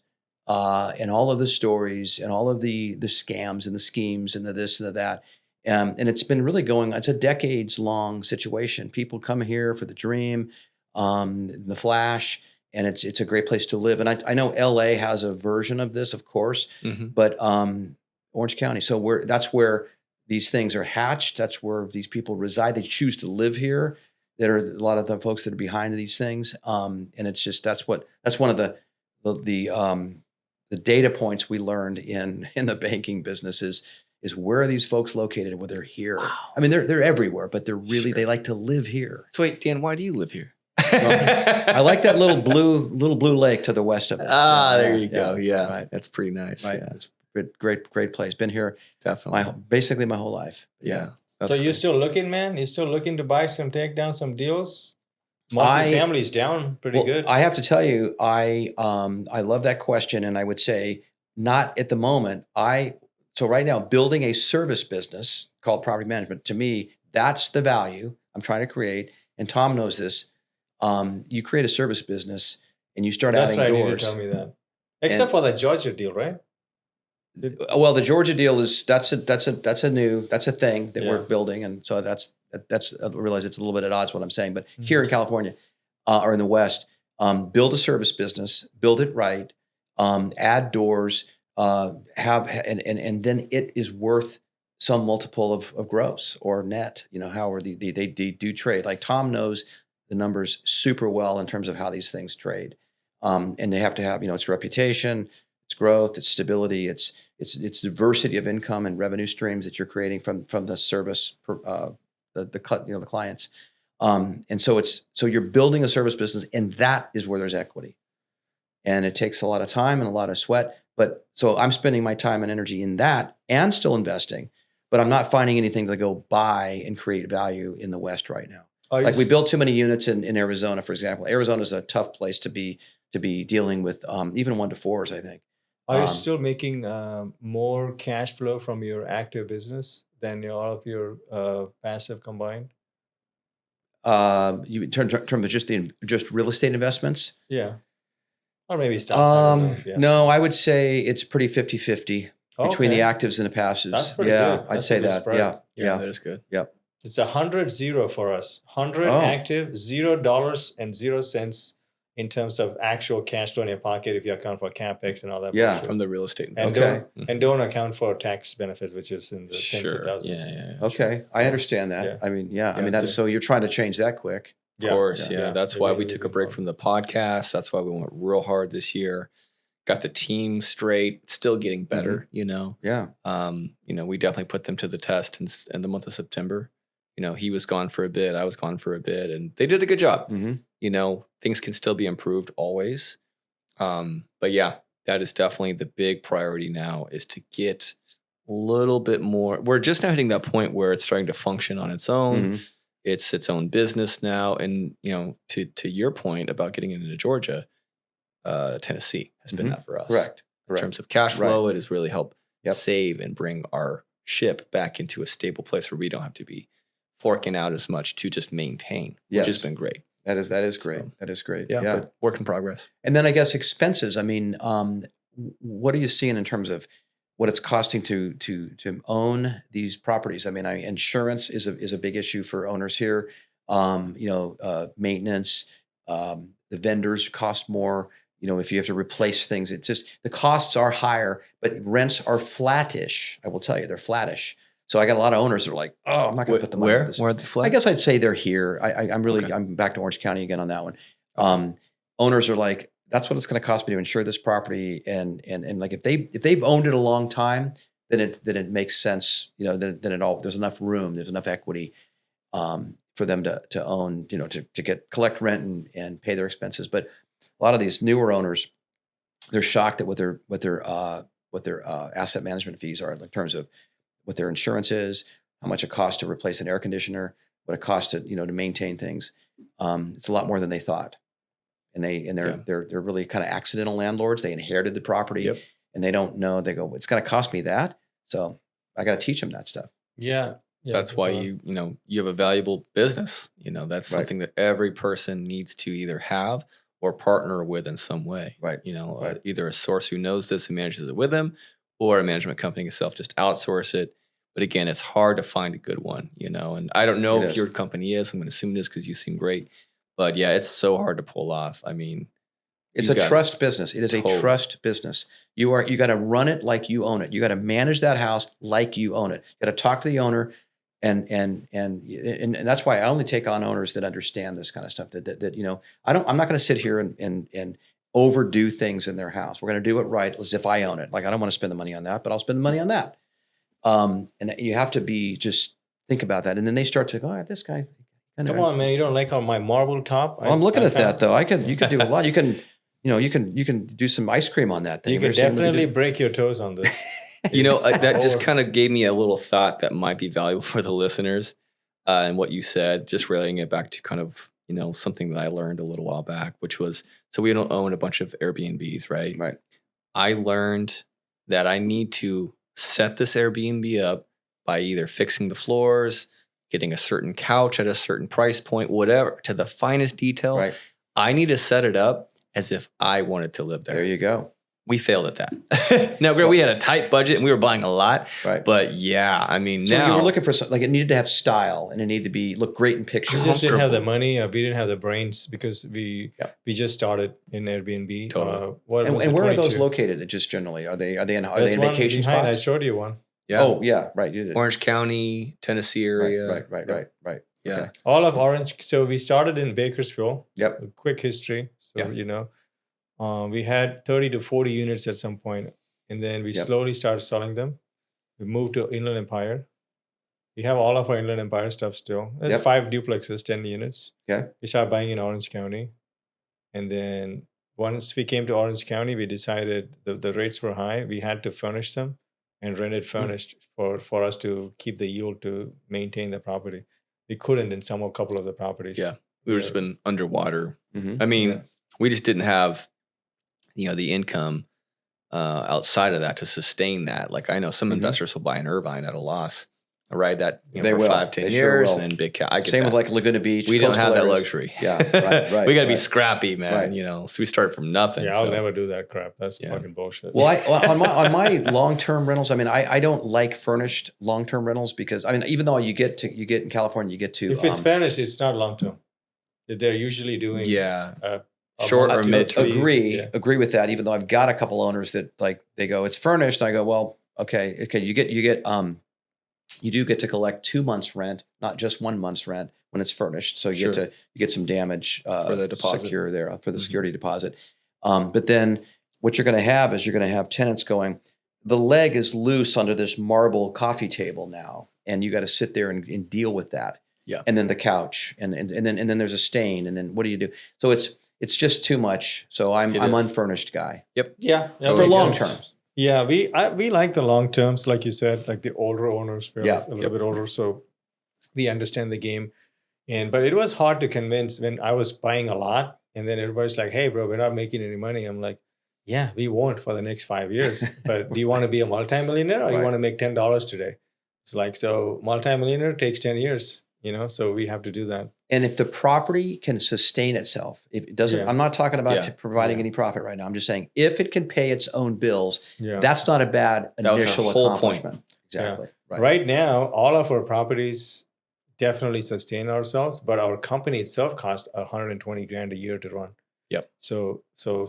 and all of the stories and all of the scams and the schemes and the this and the that. And it's been really it's a decades-long situation. People come here for the dream, the flash, and it's a great place to live. And I know LA has a version of this, of course, but Orange County. So that's where these things are hatched. That's where these people reside. They choose to live here. There are a lot of the folks that are behind these things, and it's just that's one of the data points we learned in the banking business is where are these folks located when they're here? Wow. I mean, they're everywhere, but they're really they like to live here. So wait, Dan, why do you live here? I like that little blue lake to the west of us. There you go. Yeah, right. That's pretty nice. Right. Yeah, it's a great place. Been here definitely basically my whole life. Yeah. So you're still looking, man? You're still looking to take down some deals? Multifamily's down pretty good. I have to tell you, I love that question, and I would say not at the moment. So right now, building a service business called property management, to me, that's the value I'm trying to create. And Tom knows this. You create a service business and you start adding doors. That's right. You did tell me that. Except for the Georgia deal, right? Well, the Georgia deal that's a thing that we're building, and so that's I realize it's a little bit at odds what I'm saying, but here in California or in the West, build a service business, build it right, add doors. And then it is worth some multiple of gross or net, however they do trade. Like Tom knows the numbers super well in terms of how these things trade. And they have to have, its reputation, its growth, its stability, its diversity of income and revenue streams that you're creating from the service, the clients. And so you're building a service business, and that is where there's equity. And it takes a lot of time and a lot of sweat. But so I'm spending my time and energy in that and still investing, but I'm not finding anything to go buy and create value in the West right now. We built too many units in Arizona, for example. Arizona is a tough place to be dealing with, even 1-4s, I think. Are you still making more cash flow from your active business than all of your passive combined? You in terms of just real estate investments? Yeah. Or maybe stocks. No, I would say it's pretty 50-50 between the actives and the passives. That's pretty good. I'd say that. Yeah, that is good. Yep. It's 100-0 for us. 100 active, $0 and 0 cents in terms of actual cash flow in your pocket if you account for CapEx and all that. Yeah. bullshit. From the real estate. And Okay. don't account for tax benefits, which is in the tens of thousands. Okay. I understand that. Yeah. I mean, I Yeah, mean, that's so you're trying to change that quick. Of course, Yeah. That's why we took a break from the podcast. That's why we went real hard this year. Got the team straight. Still getting better, you know. Yeah. You know, we definitely put them to the test in the month of September. You know, he was gone for a bit. I was gone for a bit, and they did a good job. You know, things can still be improved always. But yeah, that is definitely the big priority now, is to get a little bit more. We're just now hitting that point where it's starting to function on its own. It's its own business now. And, you know, to your point about getting into Georgia, Tennessee has been that for us. Correct. In terms of cash flow, it has really helped save and bring our ship back into a stable place where we don't have to be forking out as much to just maintain, which has been great. That is great. So, that is great. Yeah. But work in progress. And then I guess expenses. I mean, what are you seeing in terms of what it's costing to own these properties? I mean, insurance is a big issue for owners here. You know, maintenance, the vendors cost more. You know, if you have to replace things, it's just the costs are higher, but rents are flattish. I will tell you, they're flattish. So I got a lot of owners that are like, oh, I'm not going to put the money into this. Where are they flat? I guess I'd say they're here. I'm back to Orange County again on that one. Owners are like, that's what it's going to cost me to insure this property. And like, if they've owned it a long time, then it makes sense. You know, then there's enough room, there's enough equity, for them to own, you know, to collect rent and pay their expenses. But a lot of these newer owners, they're shocked at what their asset management fees are in terms of what their insurance is, how much it costs to replace an air conditioner, what it costs to maintain things. It's a lot more than they thought, and they're really kind of accidental landlords. They inherited the property, and they don't know. They go, it's going to cost me that, so I got to teach them that stuff. Yeah. That's why you have a valuable business. You know, that's something that every person needs to either have or partner with in some way. Right. You know, either a source who knows this and manages it with them, or a management company itself just outsource it. But again, it's hard to find a good one, you know, and I don't know if your company is. I'm going to assume it is because you seem great. But yeah, it's so hard to pull off. I mean, it's a trust business. It is a trust business. You got to run it like you own it. You got to manage that house like you own it. You got to talk to the owner, and that's why I only take on owners that understand this kind of stuff. That you know, I'm not going to sit here and overdo things in their house. We're going to do it right as if I own it. Like, I don't want to spend the money on that, but I'll spend the money on that. And you have to just think about that. And then they start to go, oh, this guy. Come on, man. You don't like my marble top? Well, I'm looking at that though. You could do a lot. You can do some ice cream on that thing. You can definitely break your toes on this. You know, that just kind of gave me a little thought that might be valuable for the listeners. And what you said, just relating it back to kind of, you know, something that I learned a little while back, which was, so we don't own a bunch of Airbnbs, right? Right. I learned that I need to set this Airbnb up by either fixing the floors, getting a certain couch at a certain price point, whatever, to the finest detail. Right. I need to set it up as if I wanted to live there. There you go. We failed at that. Now, we had a tight budget and we were buying a lot. Right. But yeah, I mean, so now you were looking for something, like it needed to have style and it needed to look great in pictures. We just didn't have the money. We didn't have the brains because we just started in Airbnb. Totally. And where are those located? Just generally, are they in vacation spots? I showed you one. Yeah. Oh yeah, right. You did. Orange County, Tennessee area. Right. Yeah. Okay. All of Orange. So we started in Bakersfield. Yep. A quick history. So you know. We had 30 to 40 units at some point, and then we slowly started selling them. We moved to Inland Empire. We have all of our Inland Empire stuff still. There's 5 duplexes, 10 units. Okay. We started buying in Orange County. And then once we came to Orange County, we decided the rates were high. We had to furnish them and rent it furnished for us to keep the yield to maintain the property. We couldn't in a couple of the properties. Yeah. We were just been underwater. Mm-hmm. I mean, we just didn't have, you know, the income outside of that to sustain that. Like, I know some investors will buy an Irvine at a loss, right? That for 5-10 years, and then big cap. Same with like Laguna Beach. We don't have that luxury. Yeah, right. We got to be scrappy, man. You know, so we started from nothing. Yeah, I'll never do that crap. That's fucking bullshit. Well, on my long-term rentals, I mean, I don't like furnished long-term rentals because, I mean, even though you get in California, you get to if it's furnished, it's not long-term. They're usually doing Short or mid term. Agree with that. Even though I've got a couple owners that like they go, it's furnished. And I go, well, okay. You do get to collect 2 months rent, not just 1 month's rent when it's furnished. So you get some damage for the deposit secure there for the security deposit. But then what you're going to have is you're going to have tenants going, the leg is loose under this marble coffee table now, and you got to sit there and deal with that. Yeah. And then the couch, and then there's a stain, and then what do you do? So it's just too much. So I'm unfurnished guy. Yep. Yeah. For long terms. Yeah, we like the long terms, like you said, like the older owners. We're a little bit older, so we understand the game. But it was hard to convince when I was buying a lot, and then everybody's like, "Hey, bro, we're not making any money." I'm like, "Yeah, we won't for the next 5 years. But do you want to be a multimillionaire, or you want to make $10 today?" It's like, so multimillionaire takes 10 years, so we have to do that. And if the property can sustain itself, if it doesn't, I'm not talking about providing any profit right now. I'm just saying if it can pay its own bills, that's not a bad initial accomplishment. Exactly. Yeah. Right now, all of our properties definitely sustain ourselves, but our company itself costs $120,000 a year to run. Yep. So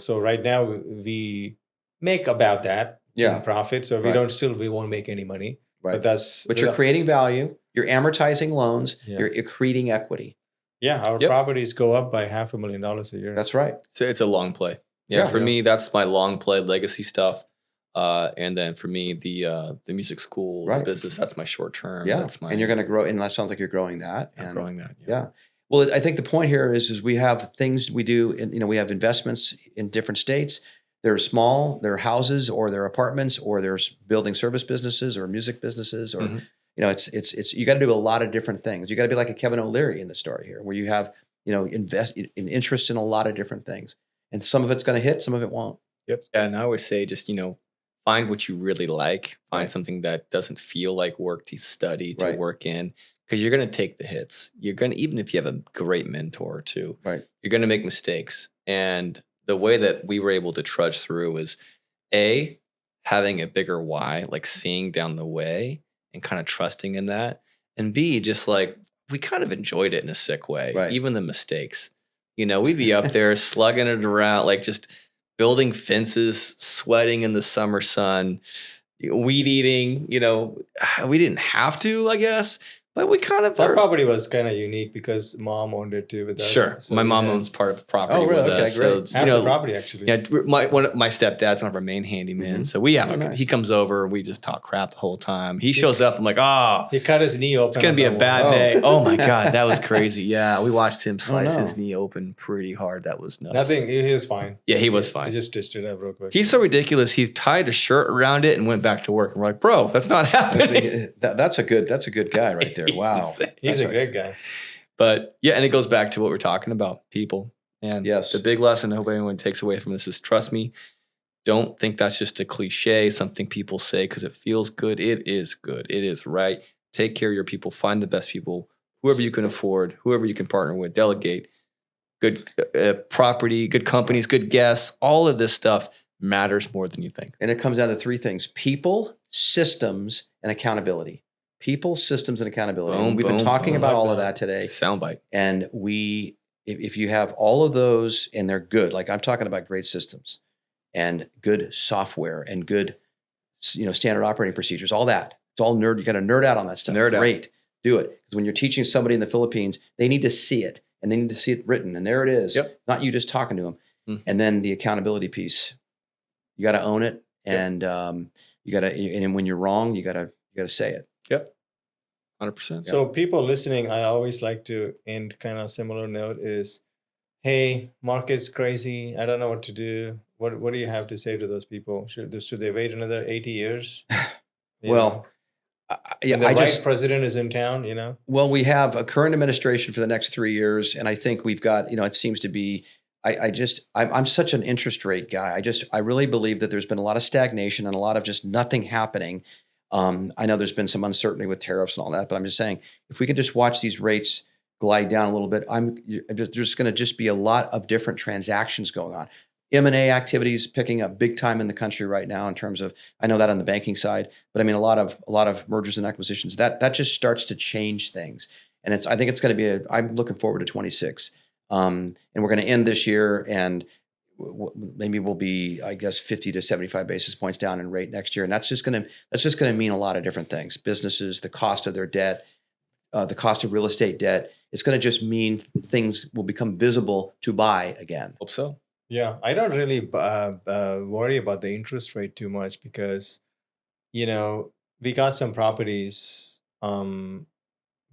right now we make about that in profit. So we won't make any money. Right. But you're creating value. You're amortizing loans. You're accreting equity. Yeah, our properties go up by $500,000 a year. That's right. It's a long play. For me, that's my long play legacy stuff. And then for me, the music school business, that's my short term. Yeah, that's and you're going to grow, and that sounds like you're growing that. I'm growing that. Yeah. Well, I think the point here is we have things we do, and we have investments in different states. They're small, they're houses, or they're apartments, or there's building service businesses, or music businesses, or it's you got to do a lot of different things. You got to be like a Kevin O'Leary in the story here, where you have invest in interest in a lot of different things, and some of it's going to hit, some of it won't. Yep. Yeah, and I always say just find what you really like. Find something that doesn't feel like work to study, to work in, because you're going to take the hits. You're going to, even if you have a great mentor or two, you're going to make mistakes. And the way that we were able to trudge through is A, having a bigger why, like seeing down the way and kind of trusting in that. And B, just like we kind of enjoyed it in a sick way, even the mistakes. We'd be up there slugging it around, like just building fences, sweating in the summer sun, weed eating. We didn't have to, I guess. But we kind of... That property was kind of unique because mom owned it too with us. Sure. So my mom owns part of the property with us. Great. So, half the property, actually. Yeah, my stepdad's one of our main handyman. So we have he comes over, we just talk crap the whole time. He shows up, I'm like, he cut his knee open. It's going to be a bad day. Oh my God, that was crazy. Yeah, we watched him slice his knee open pretty hard. That was nuts. Nothing, he was fine. Yeah, he was fine. He just stitched it up real quick. He's so ridiculous. He tied a shirt around it and went back to work. And we're like, bro, that's not happening. That's a good guy right there. Wow. Insane. He's a great guy. But yeah, and it goes back to what we're talking about, people. And the big lesson I hope anyone takes away from this is trust me. Don't think that's just a cliche, something people say because it feels good. It is good. It is right. Take care of your people. Find the best people, whoever you can afford, whoever you can partner with, delegate. Good property, good companies, good guests. All of this stuff matters more than you think. And it comes down to three things: people, systems, and accountability. People, systems, and accountability. We've been talking about all of that today. Soundbite. And if you have all of those and they're good, like I'm talking about great systems and good software and good, standard operating procedures, all that. It's all nerd. You got to nerd out on that stuff. Great. Do it. Because when you're teaching somebody in the Philippines, they need to see it and they need to see it written. And there it is. Yep. Not you just talking to them. And then the accountability piece. You got to own it. And you got to, and when you're wrong, you got to say it. Yep. 100%. So people listening, I always like to end kind of similar note is, hey, market's crazy. I don't know what to do. What do you have to say to those people? Should they wait another 80 years? The president is in town, Well, we have a current administration for the next 3 years. And I think we've got, it seems to be, I'm such an interest rate guy. I really believe that there's been a lot of stagnation and a lot of just nothing happening. I know there's been some uncertainty with tariffs and all that, but I'm just saying, if we can just watch these rates glide down a little bit, there's going to just be a lot of different transactions going on. M&A activities picking up big time in the country right now in terms of, I know that on the banking side, but I mean, a lot of mergers and acquisitions, that just starts to change things. And I think it's going to be I'm looking forward to 26. And we're going to end this year, and maybe we'll be, I guess, 50 to 75 basis points down in rate next year, and that's just going to mean a lot of different things. Businesses, the cost of their debt, the cost of real estate debt. It's going to just mean things will become visible to buy again. Hope so. Yeah, I don't really worry about the interest rate too much because, we got some properties when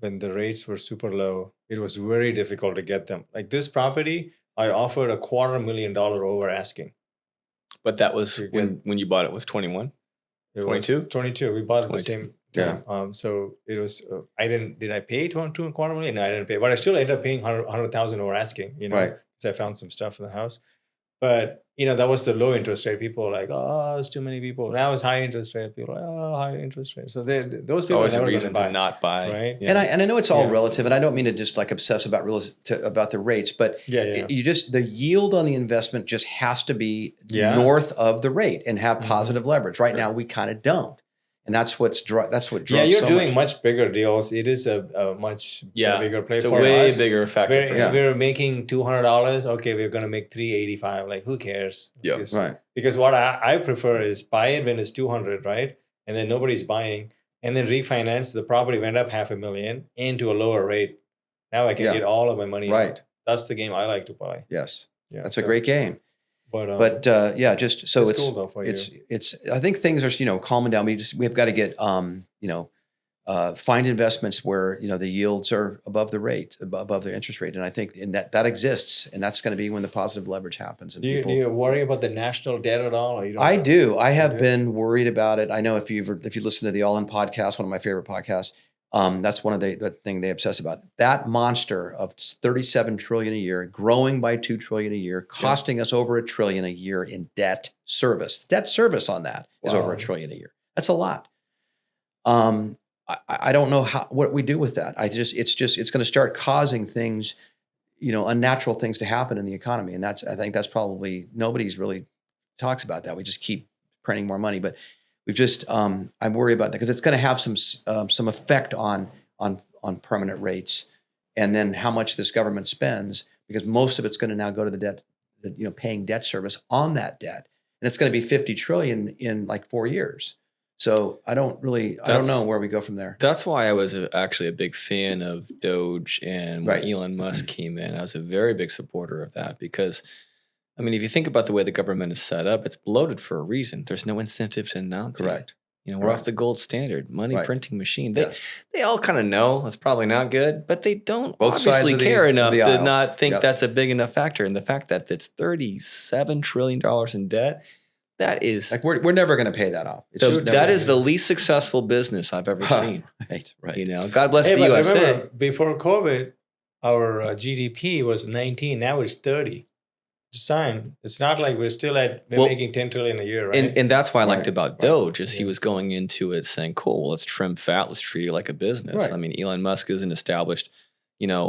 the rates were super low. It was very difficult to get them. Like this property, I offered $250,000 over asking. But that was when you bought it was 21? 22? 22. We bought it the same time. Yeah. So it was, did I pay $2.25 million? No, I didn't pay, but I still ended up paying $100,000 over asking, Right. because I found some stuff in the house. But, that was the low interest rate. People were like, oh, it's too many people. Now it's high interest rate. People are like, oh, high interest rate. So those people always are a never reason gonna to not buy. Right. Yeah. And I know it's all Yeah. relative, and I don't mean to just like obsess about about the rates, but Yeah. the yield on the investment just has to be Yeah. north of the rate and have Mhm. positive leverage. Right Sure. now, we kind of don't, and that's what drives. Yeah, you're so doing much. much bigger deals. It is a much bigger play It's a for way us. bigger factor for you. We're making $200. Okay, we're gonna make $385. Like, who cares? Yeah. Right. Because what I prefer is buy it when it's 200, right? And then nobody's buying, and then refinance the property went up $500,000 into a lower rate. Now I can Yeah. get all of my money. Right. out. That's the game I like to play. Yes. Yeah, That's a great game. But Just so it's cool though for it's you. I think things are calming down. We've got to get find investments where the yields are above the rate, above the interest rate, and I think that exists, and that's going to be when the positive leverage happens. And Do you worry about the national debt at all? Or you don't I do. I have do? been worried about it. I know if you listen to the All In podcast, one of my favorite podcasts, that's one of the thing they obsess about. That monster of $37 trillion a year, growing by $2 trillion a year, costing us over $1 trillion a year in debt service. Debt service on that is over $1 trillion a year. That's a lot. I don't know what we do with that. It's going to start causing things, unnatural things to happen in the economy, and I think that's probably nobody's really talks about that. We just keep printing more money, but we've just I'm worried about that because it's going to have some effect on permanent rates, and then how much this government spends, because most of it's going to now go to the debt, paying debt service on that debt, and it's going to be $50 trillion in like 4 years. So I don't know where we go from there. That's why I was actually a big fan of Doge, and when Elon Musk came in, I was a very big supporter of that because, I mean, if you think about the way the government is set up, it's bloated for a reason. There's no incentive to not pay. Correct. We're off the gold standard, money printing machine. They all kind of know that's probably not good, but they don't obviously care enough to not think that's a big enough factor. And the fact that it's $37 trillion in debt, that is like we're never going to pay that off. That is the least successful business I've ever seen. Right. God bless the USA. Remember, before COVID, our GDP was 19. Now it's 30. Just saying, it's not like we're making 10 trillion a year, right? And that's why I liked about Doge is he was going into it saying, "Cool, well, let's trim fat. Let's treat it like a business." Right. I mean, Elon Musk is an established,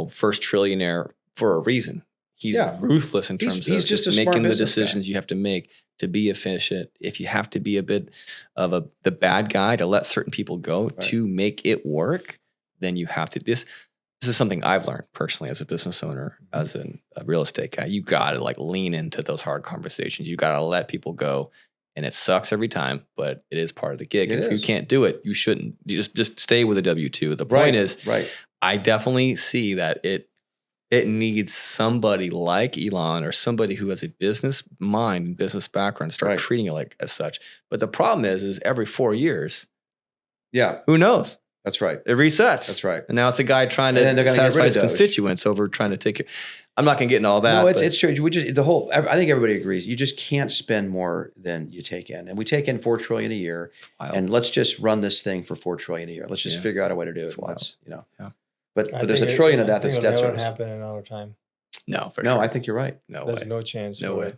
first trillionaire for a reason. He's ruthless in terms of just making the decisions you have to make to be efficient. If you have to be a bit of the bad guy to let certain people go to make it work, then you have to. This is something I've learned personally as a business owner, as a real estate guy. You got to lean into those hard conversations. You got to let people go, and it sucks every time, but it is part of the gig. And if you can't do it, you shouldn't. You just stay with a W-2. The point is, I definitely see that it needs somebody like Elon or somebody who has a business mind and business background start treating it like as such. But the problem is every 4 years, who knows? That's right. It resets. That's right. And now it's a guy trying to satisfy his constituents over trying to take it. I'm not going to get into all that. No, it's true. I think everybody agrees. You just can't spend more than you take in. And we take in $4 trillion a year. And let's just run this thing for $4 trillion a year. Let's just figure out a way to do it. But there's $1 trillion of that that's debt service. Never happen in our time. No, for sure. No, I think you're right. There's no chance. No way.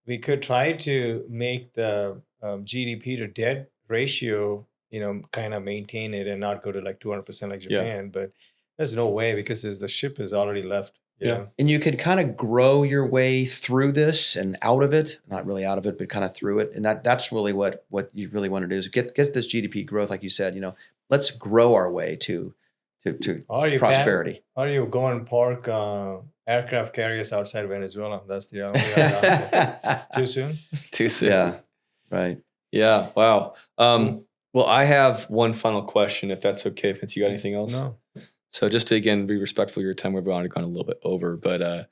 We could try to make the GDP to debt ratio, kind of maintain it and not go to 200% like Japan. But there's no way because the ship is already left. Yeah. And you can kind of grow your way through this and out of it, not really out of it, but kind of through it. And that's really what you really want to do is get this GDP growth. Like you said, let's grow our way to to Or you prosperity. Or you go and park aircraft carriers outside Venezuela. That's the only other Too soon? Too soon. Yeah. Right. Yeah. Wow. Well, I have one final question, if that's okay. Vince, you got anything else? No. So just to, again, be respectful of your time, we've already gone a little bit over, but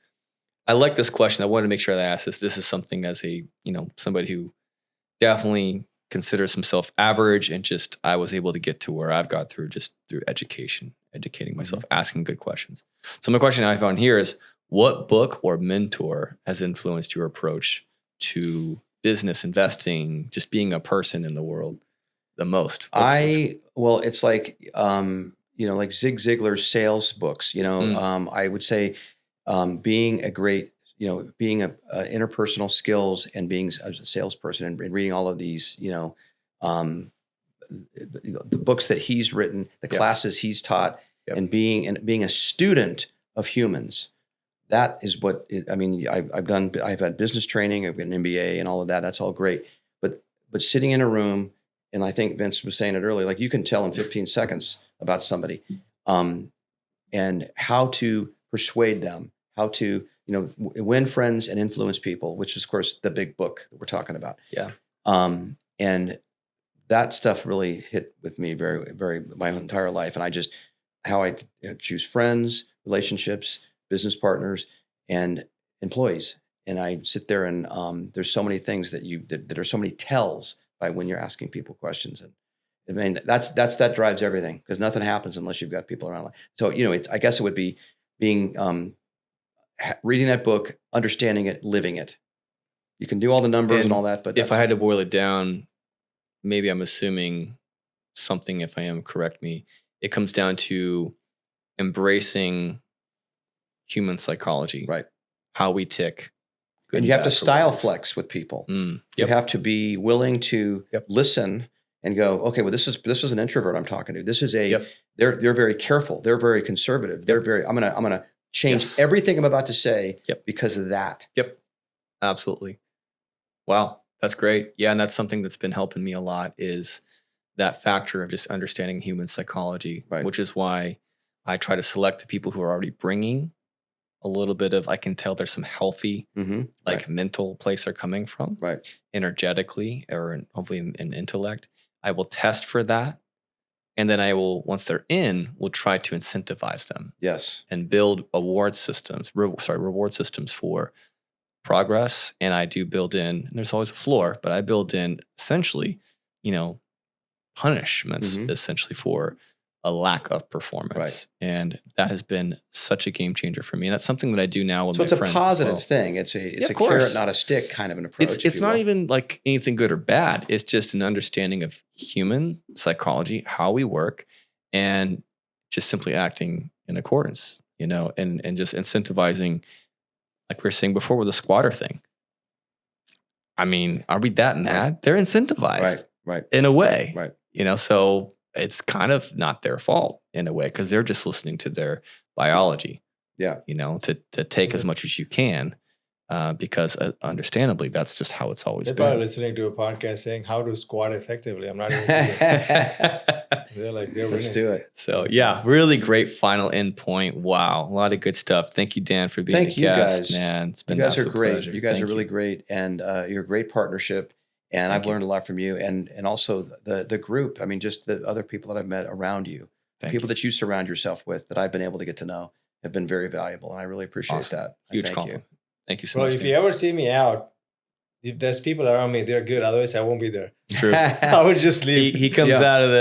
I like this question. I wanted to make sure that I asked this. This is something as a, somebody who definitely considers himself average, and just, I was able to get to where I've got through just through educating myself, asking good questions. So my question I found here is, what book or mentor has influenced your approach to business, investing, just being a person in the world the most? It's like, like Zig Ziglar's sales books, I would say, being a great, being a interpersonal skills and being a salesperson and reading all of these, the books that he's written, the classes he's taught, and being a student of humans. That is what I've had business training, I've got an MBA and all of that. That's all great. But sitting in a room, and I think Vince was saying it earlier, like you can tell in 15 seconds about somebody, and how to persuade them, how to, win friends and influence people, which is of course the big book that we're talking about. Yeah. And that stuff really hit with me very, very my entire life. And how I choose friends, relationships, business partners, and employees. And I sit there and there's so many things that are so many tells by when you're asking people questions. And I mean, that drives everything, because nothing happens unless you've got people around. So, I guess it would be being, reading that book, understanding it, living it. You can do all the numbers and all that, but if I had to boil it down, maybe I'm assuming something, if I am, correct me, it comes down to embracing human psychology, right? How we tick. And you have to style flex with people. You have to be willing to listen and go, okay, well, this is an introvert I'm talking to. This is they're very careful. They're very conservative. They're very, I'm gonna change everything I'm about to say because of that. Yep. Absolutely. Wow. That's great. Yeah. And that's something that's been helping me a lot, is that factor of just understanding human psychology, which is why I try to select the people who are already bringing a little bit of, I can tell there's some healthy, mental place they're coming from, energetically, or hopefully in intellect. I will test for that. And then I will, once they're in, we'll try to incentivize them. Yes. And build reward systems for progress. And I do build in, and there's always a floor, but I build in essentially, punishments essentially for a lack of performance. Right. And that has been such a game changer for me. And that's something that I do now with my my friends. So friends. it's a positive thing. It's a carrot, not a stick kind of an approach. It's not even like anything good or bad. It's just an understanding of human psychology, how we work, and just simply acting in accordance, and just incentivizing, like we were saying before with the squatter thing. I mean, are we that mad? They're incentivized. Right. In a way. Right. So it's kind of not their fault in a way, because they're just listening to their biology. Yeah. To take as much as you can, because understandably, that's just how it's always been. They're probably listening to a podcast saying how to squat effectively. I'm not even they're like, let's do it. So yeah, really great final end point. Wow. A lot of good stuff. Thank you, Dan, for being a guest, man. It's been you guys are great. Pleasure. You guys are really great. And you're a great partnership. And I've learned a lot from you, and also the group. I mean, just the other people that I've met around you, people that you surround yourself with, that I've been able to get to know, have been very valuable, and I really appreciate that. Huge compliment. Thank you so much. Well, if you ever see me out, if there's people around me, they're good. Otherwise, I won't be there. It's true. I would just leave. He comes out of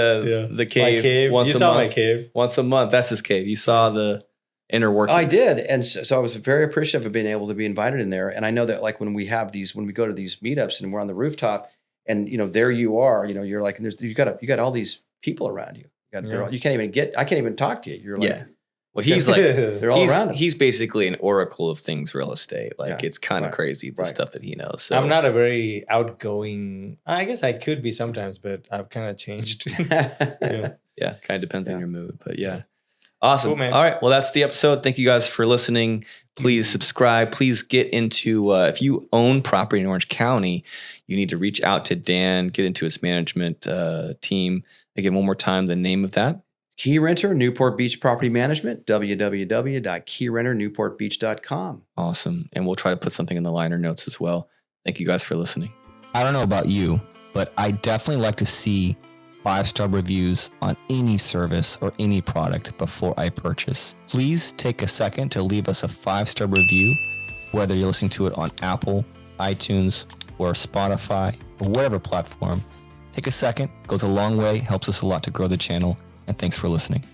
the cave. My cave. Once you a saw month. my cave. Once a month. That's his cave. You saw the inner workings. I did. And so I was very appreciative of being able to be invited in there. And I know that, like, when we go to these meetups and we're on the rooftop, and there you are, you're like, you got all these people around you. You can't even I can't even talk to you. You're like, well, he's like, they're all around him. He's basically an oracle of things real estate. Like, it's kind of crazy, the stuff that he knows. So I'm not a very outgoing, I guess I could be sometimes, but I've kind of changed. Yeah, kind of depends on your mood, but yeah. Awesome. Cool, man. All right. Well, that's the episode. Thank you guys for listening. Please subscribe. Please get into, if you own property in Orange County, you need to reach out to Dan, get into his management team. Again, one more time, the name of that. Keyrenter Newport Beach Property Management, www.keyrenternewportbeach.com. Awesome. And we'll try to put something in the liner notes as well. Thank you guys for listening. I don't know about you, but I definitely like to see 5-star reviews on any service or any product before I purchase. Please take a second to leave us a 5-star review, whether you're listening to it on Apple, iTunes, or Spotify, or whatever platform. Take a second, goes a long way, helps us a lot to grow the channel, and thanks for listening.